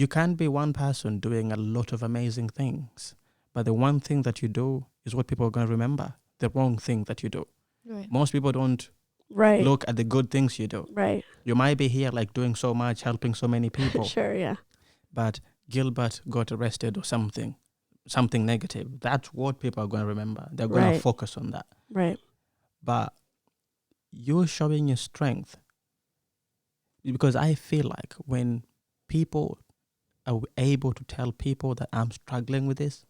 can't be one person doing a lot of amazing things, but the one thing that you do is what people are going to remember. The wrong thing that you do. Right. Most people don't Right. look at the good things you do. Right. You might be here like doing so much, helping so many people, Sure, yeah. but Gilbert got arrested or something negative. That's what people are going to remember. They're going to Right. focus on that. Right. But you're showing your strength, because I feel like when people are able to tell people that I'm struggling with this,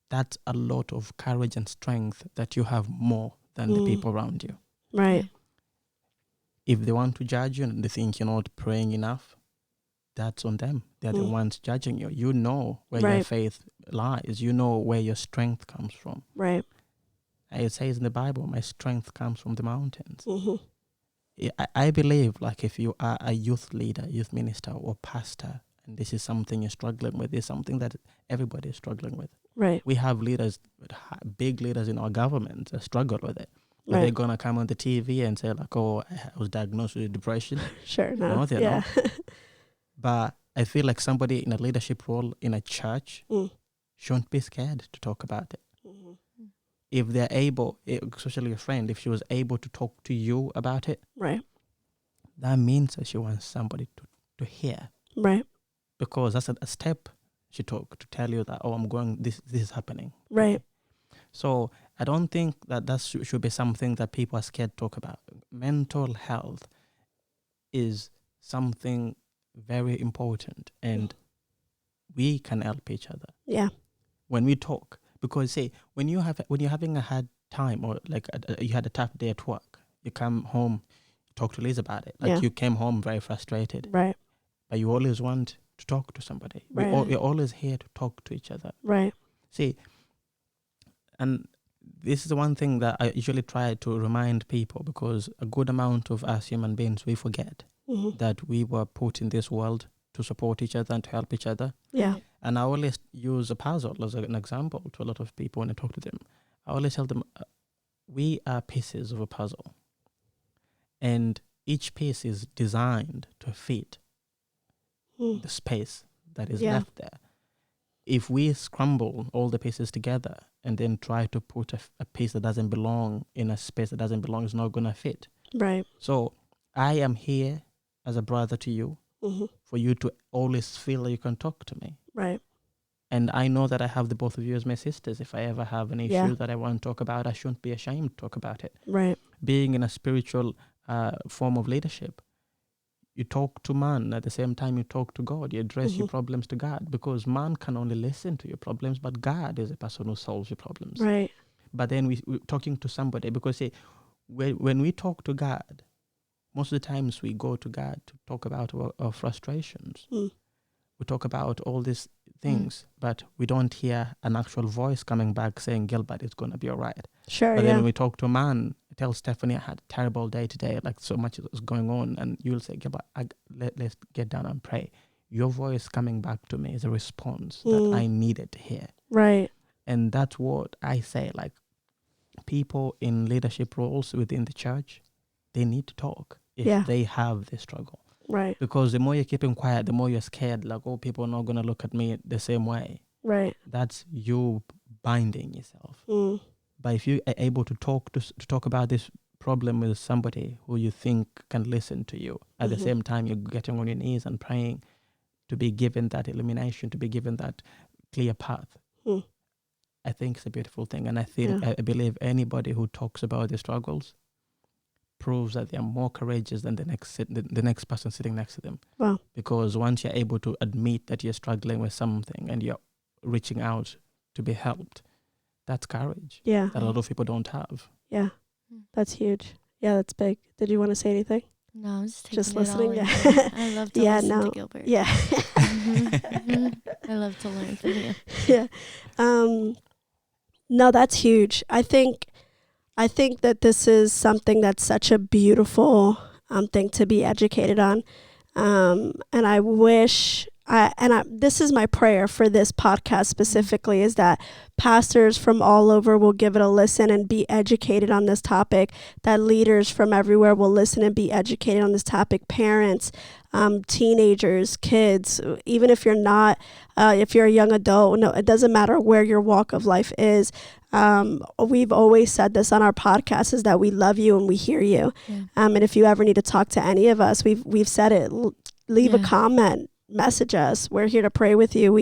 that's a lot of courage and strength that you have more than the people around you. Right. If they want to judge you and they think you're not praying enough, that's on them. They're the ones judging you. You know where your Right. faith lies. You know where your strength comes from. Right. It says in the Bible, my strength comes from the mountains. Mm-hmm. I believe, like, if you are a youth leader, youth minister or pastor, and this is something you're struggling with, it's something that everybody is struggling with. Right. We have leaders, big leaders in our government that struggle with it. Are they Right. gonna come on the TV and say like, "Oh, I was diagnosed with depression"? Sure. No. No, they're Yeah. not. But I feel like somebody in a leadership role in a church Mm. shouldn't be scared to talk about it. Mhm. If they're able, especially your friend, if she was able to talk to you about it, Right. that means that she wants somebody to hear, Right. because that's a step she took to tell you that, oh, I'm going, this is happening. Right. So I don't think that should be something that people are scared to talk about. Mental health is something very important, and we can help each other Yeah. when we talk. Because say when you're having a hard time, or like you had a tough day at work, you come home, you talk to Liz about it. Like Yeah. you came home very frustrated, Right. but you always want to talk to somebody. Right. We're always here to talk to each other. Right. See, and this is the one thing that I usually try to remind people, because a good amount of us human beings, we forget Mhm. that we were put in this world to support each other and to help each other. Yeah. Right. And I always use a puzzle as an example to a lot of people when I talk to them. I always tell them, we are pieces of a puzzle, and each piece is designed to fit Mm. the space that is Yeah. left there. If we scramble all the pieces together and then try to put a piece that doesn't belong in a space that doesn't belong, it's not going to fit. Right. So I am here as a brother to you, Mhm. for you to always feel that you can talk to me. Right. And I know that I have the both of you as my sisters. If I ever have an issue Yeah. that I want to talk about, I shouldn't be ashamed to talk about it. Right. Being in a spiritual form of leadership, you talk to man at the same time you talk to God. You address your Mhm. problems to God, because man can only listen to your problems, but God is a person who solves your problems. Right. But then we're talking to somebody, because say, when we talk to God, most of the times we go to God to talk about our frustrations. Mm. We talk about all these things, but we don't hear an actual voice coming back saying, Gilbert, it's going to be all right. Sure. But Yeah. then when we talk to a man, tell Stephanie, I had a terrible day today, like so much is going on. And you'll say, Gilbert, let's get down and pray. Your voice coming back to me is a response that I needed to hear. Right. And that's what I say, like people in leadership roles within the church, they need to talk if Yeah. they have this struggle. Right. Because the more you're keeping quiet, the more you're scared, like, oh, people are not going to look at me the same way. Right. That's you binding yourself. Mm. But if you are able to talk about this problem with somebody who you think can listen to you, at the Mhm. same time you're getting on your knees and praying to be given that illumination, to be given that clear path, Mm. I think it's a beautiful thing. And I believe anybody who talks about their struggles proves that they are more courageous than the next person sitting next to them. Wow. Because once you're able to admit that you're struggling with something and you're reaching out to be helped, that's courage Yeah. that a lot of people don't have. Yeah. Mm. That's huge. Yeah, that's big. Did you want to say anything? No, I'm just taking Just it listening, all in. yeah. I love to Yeah, listen no. to Gilbert. Yeah. I love to learn from you. Yeah. No, that's huge. I think that this is something that's such a beautiful thing to be educated on. And I wish this is my prayer for this podcast specifically, is that pastors from all over will give it a listen and be educated on this topic, that leaders from everywhere will listen and be educated on this topic, parents, teenagers, kids, even if you're not, if you're a young adult, no, it doesn't matter where your walk of life is. We've always said this on our podcast, is that we love you and we hear you. Yeah. And if you ever need to talk to any of us, we've said it, leave a Yeah. comment, message us. We're here to pray with you.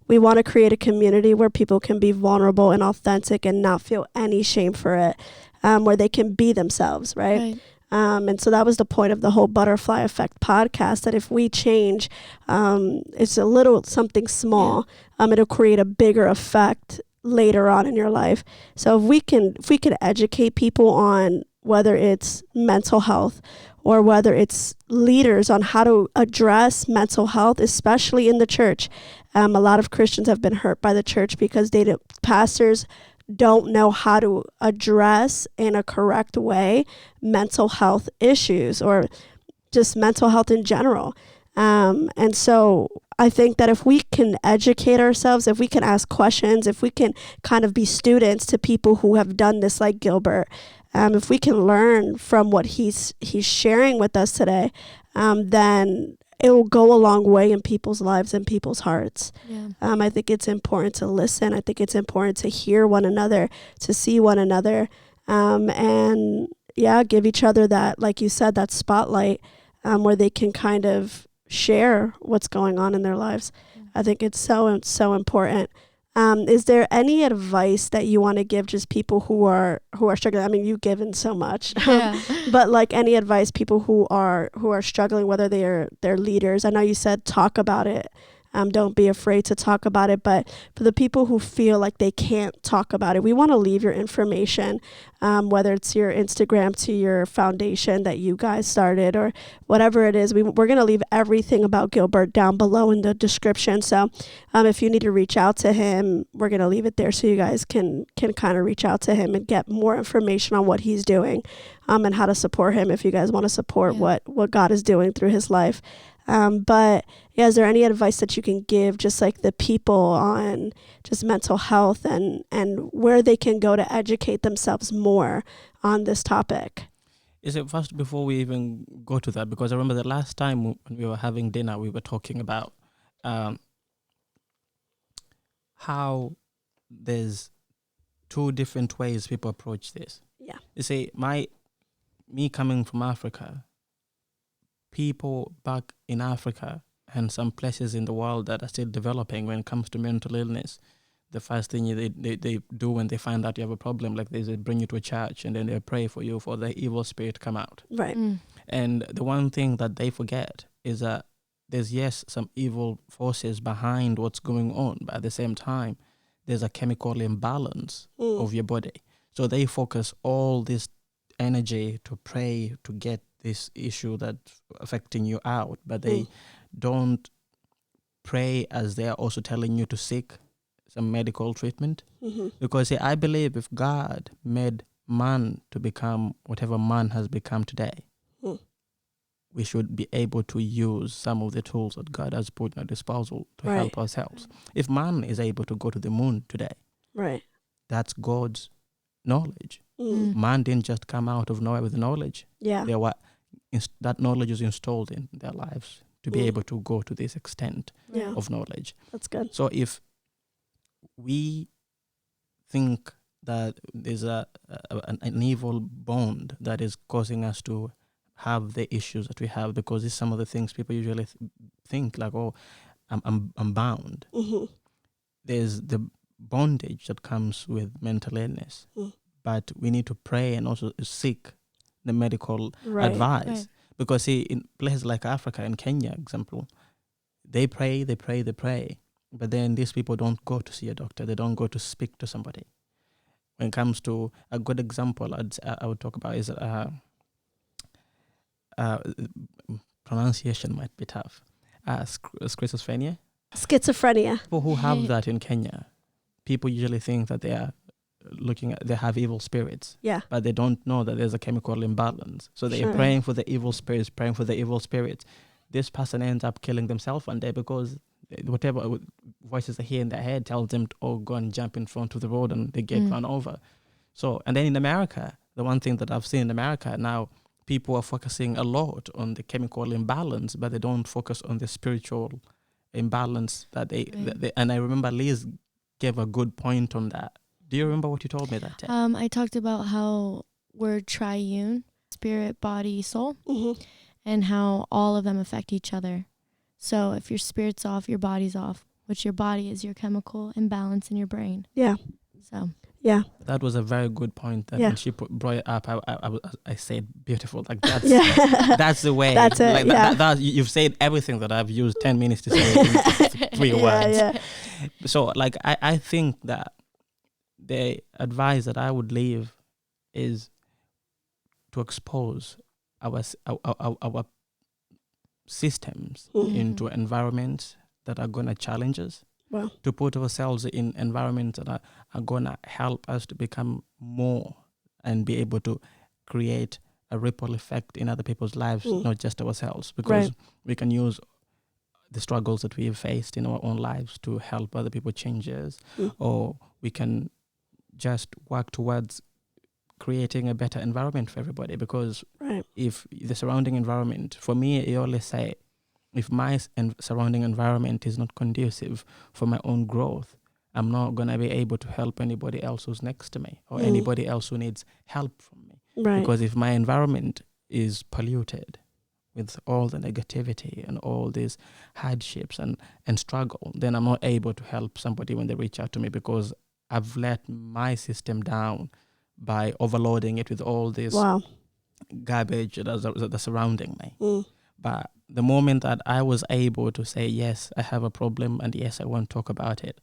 We want to create a community where people can be vulnerable and authentic and not feel any shame for it, where they can be themselves, right? And so that was the point of the whole Butterfly Effect podcast, that if we change, it's a little something small, it'll create a bigger effect later on in your life. So if we can educate people on whether it's mental health or whether it's leaders on how to address mental health, especially in the church. A lot of Christians have been hurt by the church because pastors don't know how to address in a correct way mental health issues or just mental health in general. And so I think that if we can educate ourselves, if we can ask questions, if we can kind of be students to people who have done this like Gilbert, if we can learn from what he's sharing with us today, then it will go a long way in people's lives and people's hearts. Yeah. I think it's important to listen. I think it's important to hear one another, to see one another, and give each other that, like you said, that spotlight where they can kind of share what's going on in their lives. I think it's so important. Is there any advice that you want to give just people who are struggling? I mean, you've given so much, Yeah. but like any advice people who are struggling, whether they're leaders. I know you said talk about it. Don't be afraid to talk about it. But for the people who feel like they can't talk about it, we want to leave your information, whether it's your Instagram to your foundation that you guys started or whatever it is. We're going to leave everything about Gilbert down below in the description. So if you need to reach out to him, we're going to leave it there so you guys can kind of reach out to him and get more information on what he's doing and how to support him if you guys want to support what God is doing through his life. But is there any advice that you can give just like the people on just mental health and where they can go to educate themselves more on this topic? Is it first before we even go to that? Because I remember the last time when we were having dinner, we were talking about how there's two different ways people approach this. Yeah. You see, me coming from Africa, people back in Africa and some places in the world that are still developing when it comes to mental illness, the first thing they do when they find out you have a problem like this, they bring you to a church and then they pray for you for the evil spirit to come out. Right. And the one thing that they forget is that there's some evil forces behind what's going on, but at the same time, there's a chemical imbalance of your body. So they focus all this energy to pray to get this issue that's affecting you out, but they don't pray as they are also telling you to seek some medical treatment. Because I believe if God made man to become whatever man has become today, we should be able to use some of the tools that God has put at our disposal to help ourselves. If man is able to go to the moon today, that's God's knowledge. Man didn't just come out of nowhere with knowledge. There were that knowledge is installed in their lives to be able to go to this extent of knowledge. That's good. So if we think that there's an evil bond that is causing us to have the issues that we have, because it's some of the things people usually think like, oh, I'm bound. There's the bondage that comes with mental illness, but we need to pray and also seek the medical advice. Because see, in places like Africa and Kenya, example, they pray, but then these people don't go to see a doctor. They don't go to speak to somebody. When it comes to a good example, I would talk about is pronunciation might be tough. Schizophrenia. People who have that in Kenya, people usually think that they are they have evil spirits, but they don't know that there's a chemical imbalance. So they're praying for the evil spirits, This person ends up killing themselves one day because whatever voices they hear in their head tells them to go and jump in front of the road and they get run over. So, and then in America, the one thing that I've seen in America now, people are focusing a lot on the chemical imbalance, but they don't focus on the spiritual imbalance that they and I remember Liz gave a good point on that. Do you remember what you told me that day? I talked about how we're triune, spirit, body, soul, and how all of them affect each other. So if your spirit's off, your body's off, which your body is your chemical imbalance in your brain. So. That was a very good point. That when she brought it up, I said beautiful. Like that's that's the way. That's it. Like you've said everything that I've used 10 minutes to say in just 3 words. So like I think that the advice that I would leave is to expose our systems into environments that are going to challenge us. Wow. To put ourselves in environments that are going to help us to become more and be able to create a ripple effect in other people's lives, not just ourselves, because we can use the struggles that we have faced in our own lives to help other people changes, or we can just work towards creating a better environment for everybody. Because if the surrounding environment, for me, I always say, if my surrounding environment is not conducive for my own growth, I'm not going to be able to help anybody else who's next to me or anybody else who needs help from me. Because if my environment is polluted with all the negativity and all these hardships and struggle, then I'm not able to help somebody when they reach out to me, because I've let my system down by overloading it with all this garbage that's surrounding me. But the moment that I was able to say, yes, I have a problem, and yes, I want to talk about it,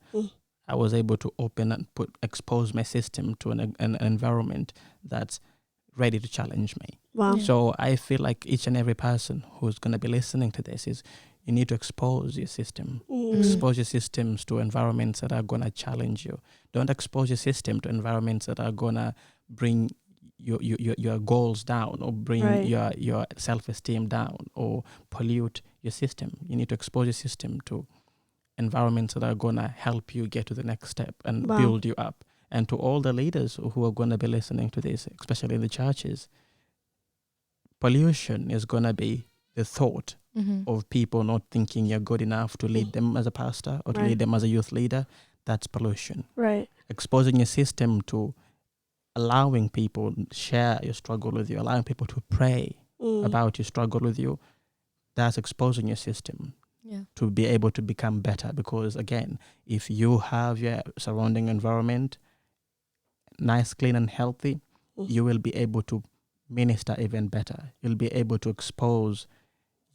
I was able to open and expose my system to an environment that's ready to challenge me. So I feel like each and every person who's going to be listening to this is, you need to expose your system. Expose your systems to environments that are going to challenge you. Don't expose your system to environments that are going to bring your goals down, or bring your self-esteem down, or pollute your system. You need to expose your system to environments that are going to help you get to the next step and build you up. And to all the leaders who are going to be listening to this, especially in the churches, pollution is going to be the thought of people not thinking you're good enough to lead them as a pastor or to lead them as a youth leader. That's pollution. Exposing your system to allowing people share your struggle with you, allowing people to pray about your struggle with you, that's exposing your system to be able to become better. Because again, if you have your surrounding environment nice, clean and healthy, you will be able to minister even better. You'll be able to expose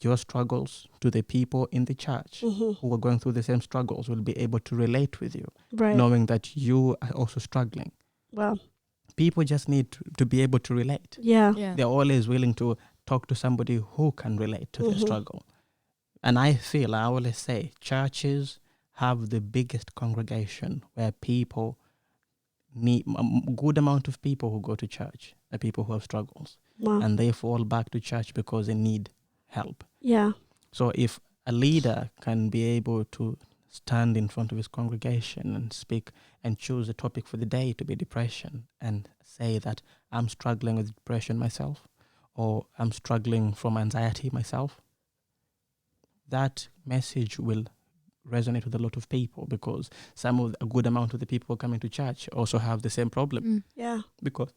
your struggles to the people in the church who are going through the same struggles, will be able to relate with you, knowing that you are also struggling. People just need to be able to relate. They're always willing to talk to somebody who can relate to their struggle. And I always say, churches have the biggest congregation where people need, a good amount of people who go to church are people who have struggles. And they fall back to church because they need help. So if a leader can be able to stand in front of his congregation and speak and choose a topic for the day to be depression, and say that I'm struggling with depression myself, or I'm struggling from anxiety myself, that message will resonate with a lot of people, because a good amount of the people coming to church also have the same problem. Because,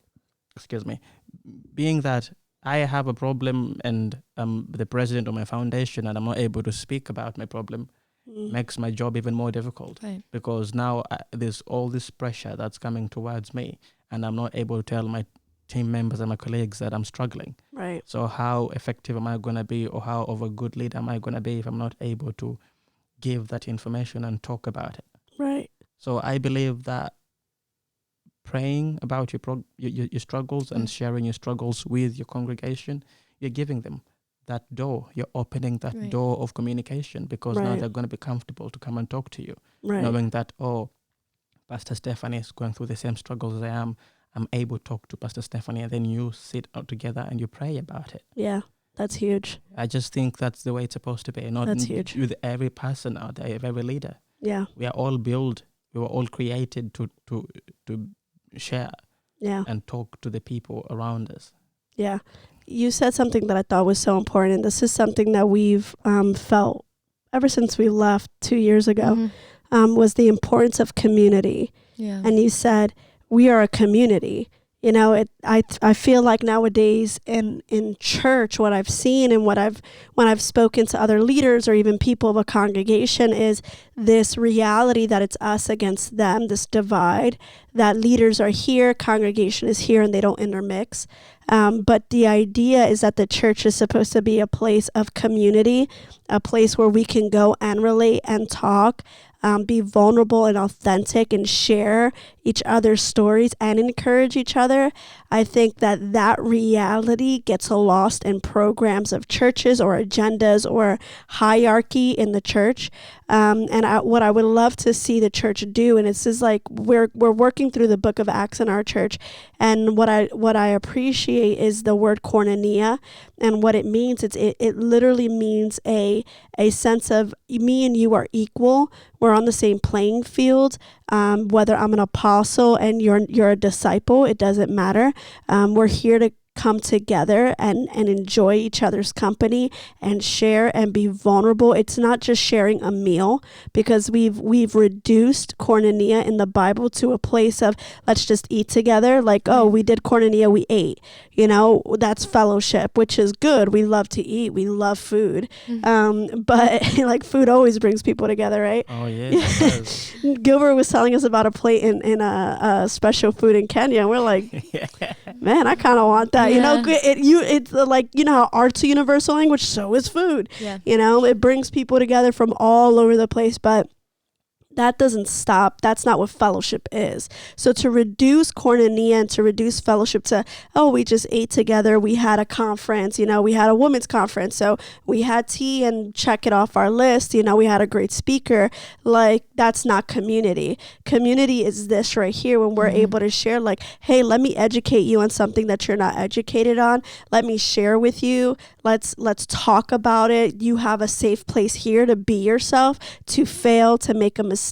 being that I have a problem and I'm the president of my foundation and I'm not able to speak about my problem, makes my job even more difficult. Because now there's all this pressure that's coming towards me, and I'm not able to tell my team members and my colleagues that I'm struggling. So how effective am I going to be, or how of a good leader am I going to be if I'm not able to give that information and talk about it? So I believe that praying about your struggles and sharing your struggles with your congregation, you're giving them that door. You're opening that door of communication, because now they're going to be comfortable to come and talk to you, knowing that, oh, Pastor Stephanie is going through the same struggles as I am. I'm able to talk to Pastor Stephanie, and then you sit out together and you pray about it. That's huge. I just think that's the way it's supposed to be. Not that's huge. With every person out there, every leader. We are all built. We were all created to share and talk to the people around us. You said something that I thought was so important. This is something that we've felt ever since we left 2 years ago, was the importance of community. And you said, we are a community. You know, I feel like nowadays in church, what I've seen and when I've spoken to other leaders or even people of a congregation, is this reality that it's us against them, this divide, that leaders are here, congregation is here, and they don't intermix. But the idea is that the church is supposed to be a place of community, a place where we can go and relate and talk, be vulnerable and authentic, and share each other's stories and encourage each other. I think that reality gets lost in programs of churches or agendas or hierarchy in the church. What I would love to see the church do, and it's just like we're working through the book of Acts in our church, and what I appreciate is the word koinonia, and what it means. It literally means a sense of me and you are equal. We're on the same playing field. Whether I'm an apostle and you're a disciple, it doesn't matter. We're here to come together and enjoy each other's company and share and be vulnerable. It's not just sharing a meal, because we've reduced koinonia in the Bible to a place of let's just eat together. Like, oh, we did koinonia, we ate. That's fellowship, which is good. We love to eat. We love food. But like food always brings people together, right? Oh, yes, it does. Gilbert was telling us about a plate in a special food in Kenya, and we're like, man, I kind of want that. Yeah. It's like, how art's a universal language, so is food. Yeah. It brings people together from all over the place, but that doesn't stop. That's not what fellowship is. So to reduce koinonia and to reduce fellowship to, oh, we just ate together, we had a conference, we had a women's conference, so we had tea and check it off our list, we had a great speaker. Like, that's not community. Community is this right here, when we're able to share, like, hey, let me educate you on something that you're not educated on. Let me share with you. Let's talk about it. You have a safe place here to be yourself, to fail, to make a mistake,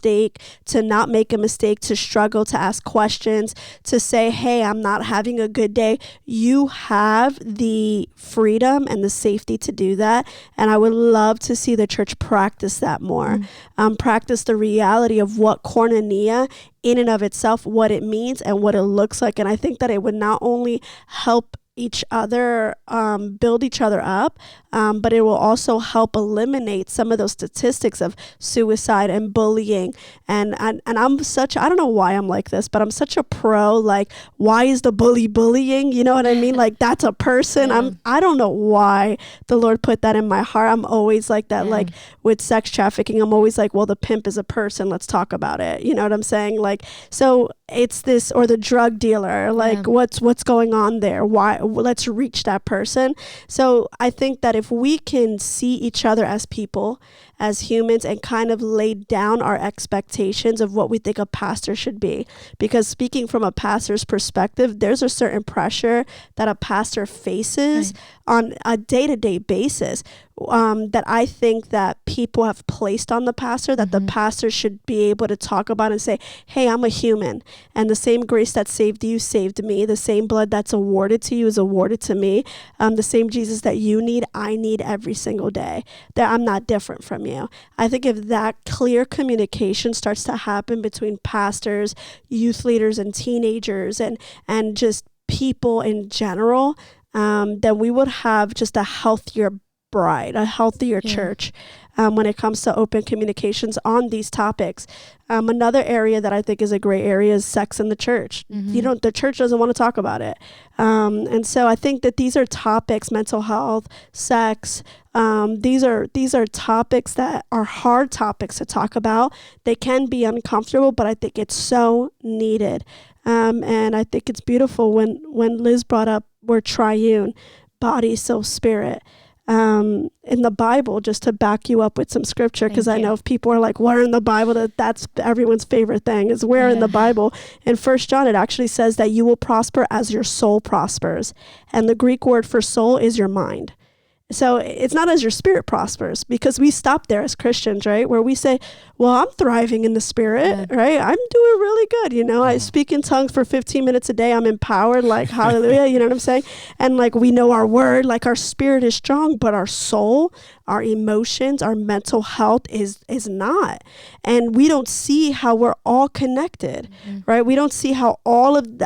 to not make a mistake, to struggle, to ask questions, to say, hey, I'm not having a good day. You have the freedom and the safety to do that. And I would love to see the church practice that more. Practice the reality of what koinonia in and of itself, what it means and what it looks like. And I think that it would not only help each other, build each other up, but it will also help eliminate some of those statistics of suicide and bullying. And I don't know why I'm like this, but I'm such a pro, like, why is the bully bullying? You know what I mean? Like, that's a person. Yeah. I don't know why the Lord put that in my heart. I'm always like that. Yeah. Like with sex trafficking, I'm always like, well, the pimp is a person. Let's talk about it. You know what I'm saying? Like, so it's this, or the drug dealer, like what's going on there? Why? Let's reach that person. So I think that if we can see each other as people, as humans, and kind of lay down our expectations of what we think a pastor should be, because speaking from a pastor's perspective, there's a certain pressure that a pastor faces on a day-to-day basis, that I think that people have placed on the pastor, that the pastor should be able to talk about and say, hey, I'm a human, and the same grace that saved you saved me. The same blood that's awarded to you is awarded to me. The same Jesus that you need, I need every single day. That I'm not different from you. I think if that clear communication starts to happen between pastors, youth leaders, and teenagers, and just people in general, then we would have just a healthier bride, a healthier church, when it comes to open communications on these topics. Another area that I think is a great area is sex in the church. The church doesn't want to talk about it. And so I think that these are topics, mental health, sex, these are topics that are hard topics to talk about. They can be uncomfortable, but I think it's so needed. And I think it's beautiful when Liz brought up we're triune, body, soul, spirit. In the Bible, just to back you up with some scripture, because I know if people are like, where in the Bible, that's everyone's favorite thing is where in the Bible. In 1 John, it actually says that you will prosper as your soul prospers. And the Greek word for soul is your mind. So it's not as your spirit prospers, because we stop there as Christians, right? Where we say, well, I'm thriving in the spirit, right? I'm doing really good. I speak in tongues for 15 minutes a day. I'm empowered, like, hallelujah. You know what I'm saying? And like, we know our word, like our spirit is strong, but our soul, our emotions, our mental health is not. And we don't see how we're all connected, right? We don't see how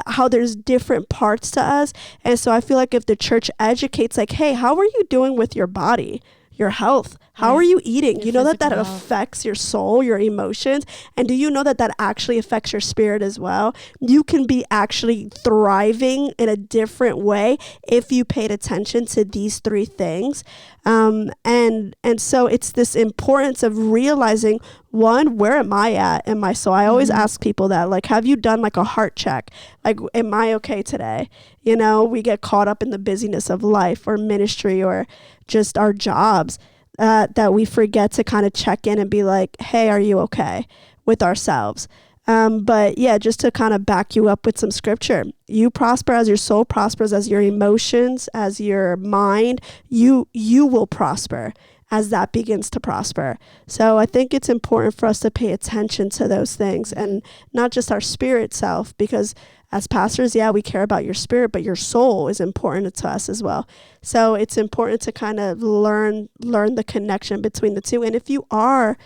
how there's different parts to us. And so I feel like if the church educates, like, hey, how are you doing with your body, your health? How are you eating? You know that affects your soul, your emotions. And do you know that actually affects your spirit as well? You can be actually thriving in a different way if you paid attention to these three things. And so it's this importance of realizing, one, where am I at in my soul? I always ask people that, like, have you done like a heart check? Like, am I okay today? We get caught up in the busyness of life or ministry or just our jobs. that we forget to kind of check in and be like, hey, are you okay with ourselves? But yeah, just to kind of back you up with some scripture, you prosper as your soul prospers, as your emotions, as your mind, you will prosper as that begins to prosper. So I think it's important for us to pay attention to those things, and not just our spirit self, because as pastors, yeah, we care about your spirit, but your soul is important to us as well. So it's important to kind of learn the connection between the two. And if you are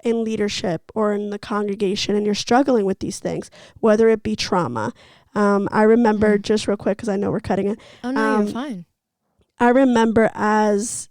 in leadership or in the congregation and you're struggling with these things, whether it be trauma, I remember, just real quick, because I know we're cutting it. Oh, no, you're fine. I remember as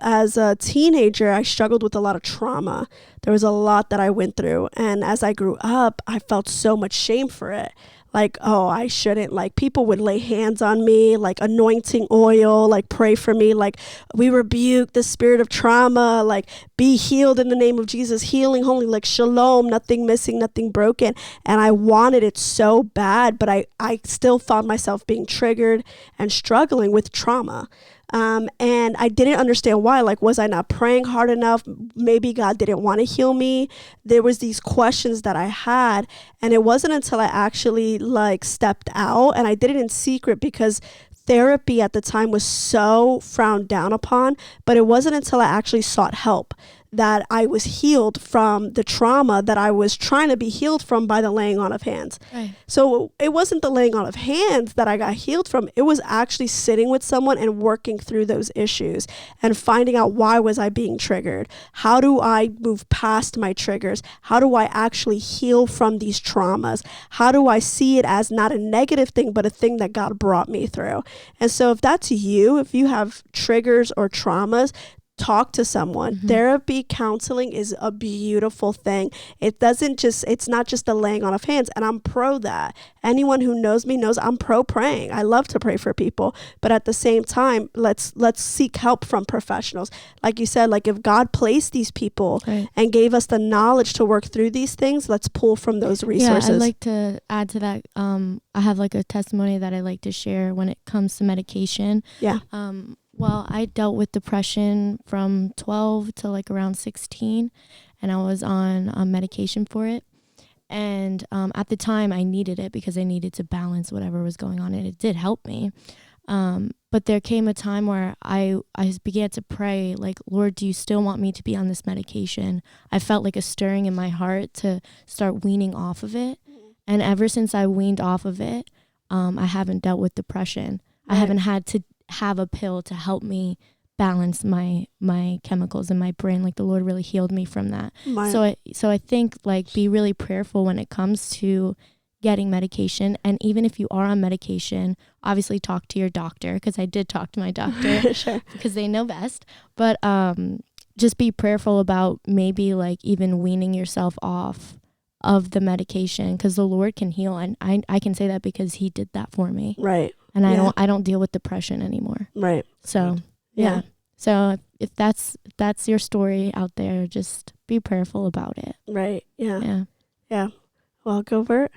a teenager, I struggled with a lot of trauma. There was a lot that I went through. And as I grew up, I felt so much shame for it. Like, oh, I shouldn't, like, people would lay hands on me, like anointing oil, like pray for me, like we rebuke the spirit of trauma, like be healed in the name of Jesus, healing, holy, like shalom, nothing missing, nothing broken. And I wanted it so bad, but I still found myself being triggered and struggling with trauma. And I didn't understand why. Like, was I not praying hard enough? Maybe God didn't want to heal me. There was these questions that I had, and it wasn't until I actually like stepped out, and I did it in secret because therapy at the time was so frowned down upon. But it wasn't until I actually sought help that I was healed from the trauma that I was trying to be healed from by the laying on of hands. Right. So it wasn't the laying on of hands that I got healed from. It was actually sitting with someone and working through those issues and finding out, why was I being triggered? How do I move past my triggers? How do I actually heal from these traumas? How do I see it as not a negative thing, but a thing that God brought me through? And so if that's you, if you have triggers or traumas, talk to someone. Therapy, counseling is a beautiful thing. It's not just the laying on of hands, and I'm pro that. Anyone who knows me knows I'm pro praying. I love to pray for people, but at the same time, let's seek help from professionals. Like you said, like if God placed these people and gave us the knowledge to work through these things, let's pull from those resources. Yeah, I'd like to add to that. I have like a testimony that I like to share when it comes to medication. Yeah. Well, I dealt with depression from 12 to like around 16, and I was on medication for it. And at the time, I needed it because I needed to balance whatever was going on, and it did help me. But there came a time where I began to pray, like, Lord, do you still want me to be on this medication? I felt like a stirring in my heart to start weaning off of it. And ever since I weaned off of it, I haven't dealt with depression. I haven't had to have a pill to help me balance my chemicals in my brain. Like the Lord really healed me from that. So I think like be really prayerful when it comes to getting medication. And even if you are on medication, obviously talk to your doctor, because I did talk to my doctor Sure. because they know best. But just be prayerful about maybe like even weaning yourself off of the medication, because the Lord can heal. And I can say that because he did that for me. Right. And I don't deal with depression anymore. Right. So yeah. So if that's your story out there, just be prayerful about it. Right. Yeah. Yeah. Well, Gilbert,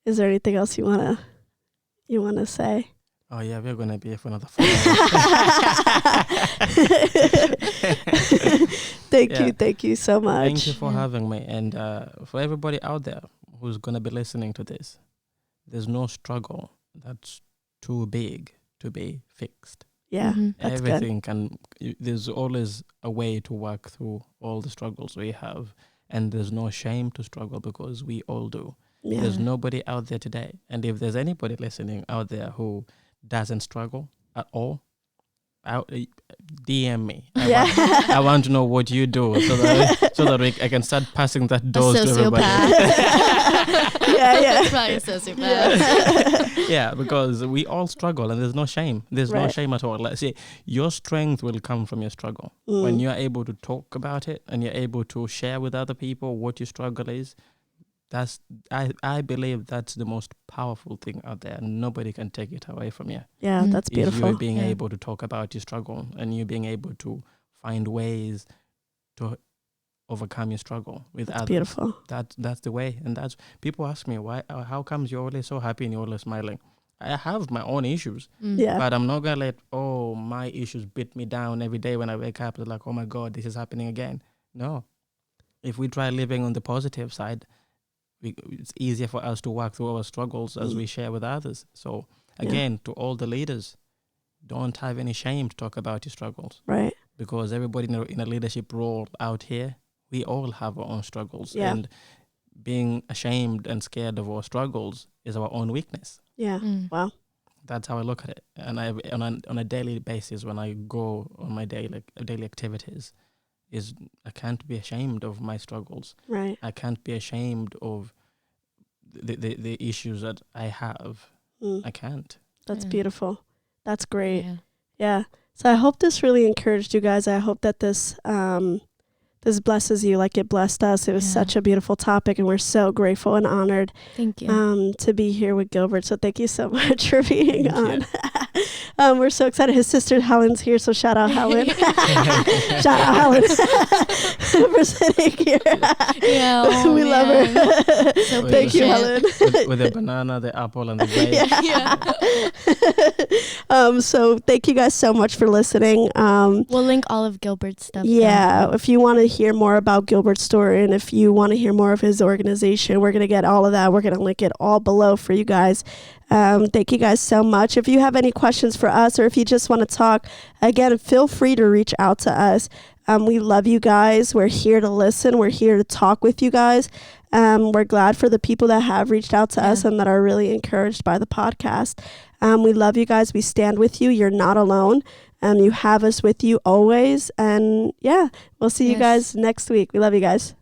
is there anything else you wanna say? Oh yeah, we're gonna be here for another 4 hours. Thank you so much. Thank you for having me, and for everybody out there who's gonna be listening to this, there's no struggle that's too big to be fixed. Yeah, that's Everything there's always a way to work through all the struggles we have, and there's no shame to struggle because we all do. Yeah. There's nobody out there today, and if there's anybody listening out there who doesn't struggle at all, DM me. I want to know what you do so that I can start passing that dose to everybody. That's probably a sociopath. Yeah, because we all struggle, and there's no shame. There's no shame at all. Like, see, your strength will come from your struggle. When you're able to talk about it and you're able to share with other people what your struggle is, I believe that's the most powerful thing out there. Nobody can take it away from you. Yeah, that's beautiful. You being able to talk about your struggle, and you being able to find ways to overcome your struggle with others. Beautiful. That's the way. And that's, people ask me, why? How comes you're always so happy and you're always smiling? I have my own issues, Yeah. but I'm not gonna let my issues beat me down every day when I wake up. It's like, oh my God, this is happening again. No, if we try living on the positive side, it's easier for us to work through our struggles as we share with others. So again, to all the leaders, don't have any shame to talk about your struggles. Right. Because everybody in a leadership role out here, we all have our own struggles. Yeah. And being ashamed and scared of our struggles is our own weakness. Yeah. Wow. That's how I look at it. And I on a daily basis, when I go on my daily activities, I can't be ashamed of my struggles. Right. I can't be ashamed of the issues that I have. I can't. That's beautiful. That's great. Yeah. So I hope this really encouraged you guys. I hope that this this blesses you like it blessed us. It was such a beautiful topic, and we're so grateful and honored Thank you. to be here with Gilbert. So thank you so much for being on. We're so excited. His sister Helen's here, so shout out Helen. Shout out Helen for sitting here. Yeah, we love her. So Thank you, patient. Helen. with the banana, the apple, and the grape. So thank you guys so much for listening. We'll link all of Gilbert's stuff. Yeah, if you want to hear more about Gilbert's story, and if you want to hear more of his organization, we're going to get all of that. We're going to link it all below for you guys. Thank you guys so much. If you have any questions for us, or if you just want to talk, again, feel free to reach out to us. We love you guys. We're here to listen. We're here to talk with you guys. We're glad for the people that have reached out to us and that are really encouraged by the podcast. We love you guys. We stand with you. You're not alone. You have us with you always. And we'll see you guys next week. We love you guys.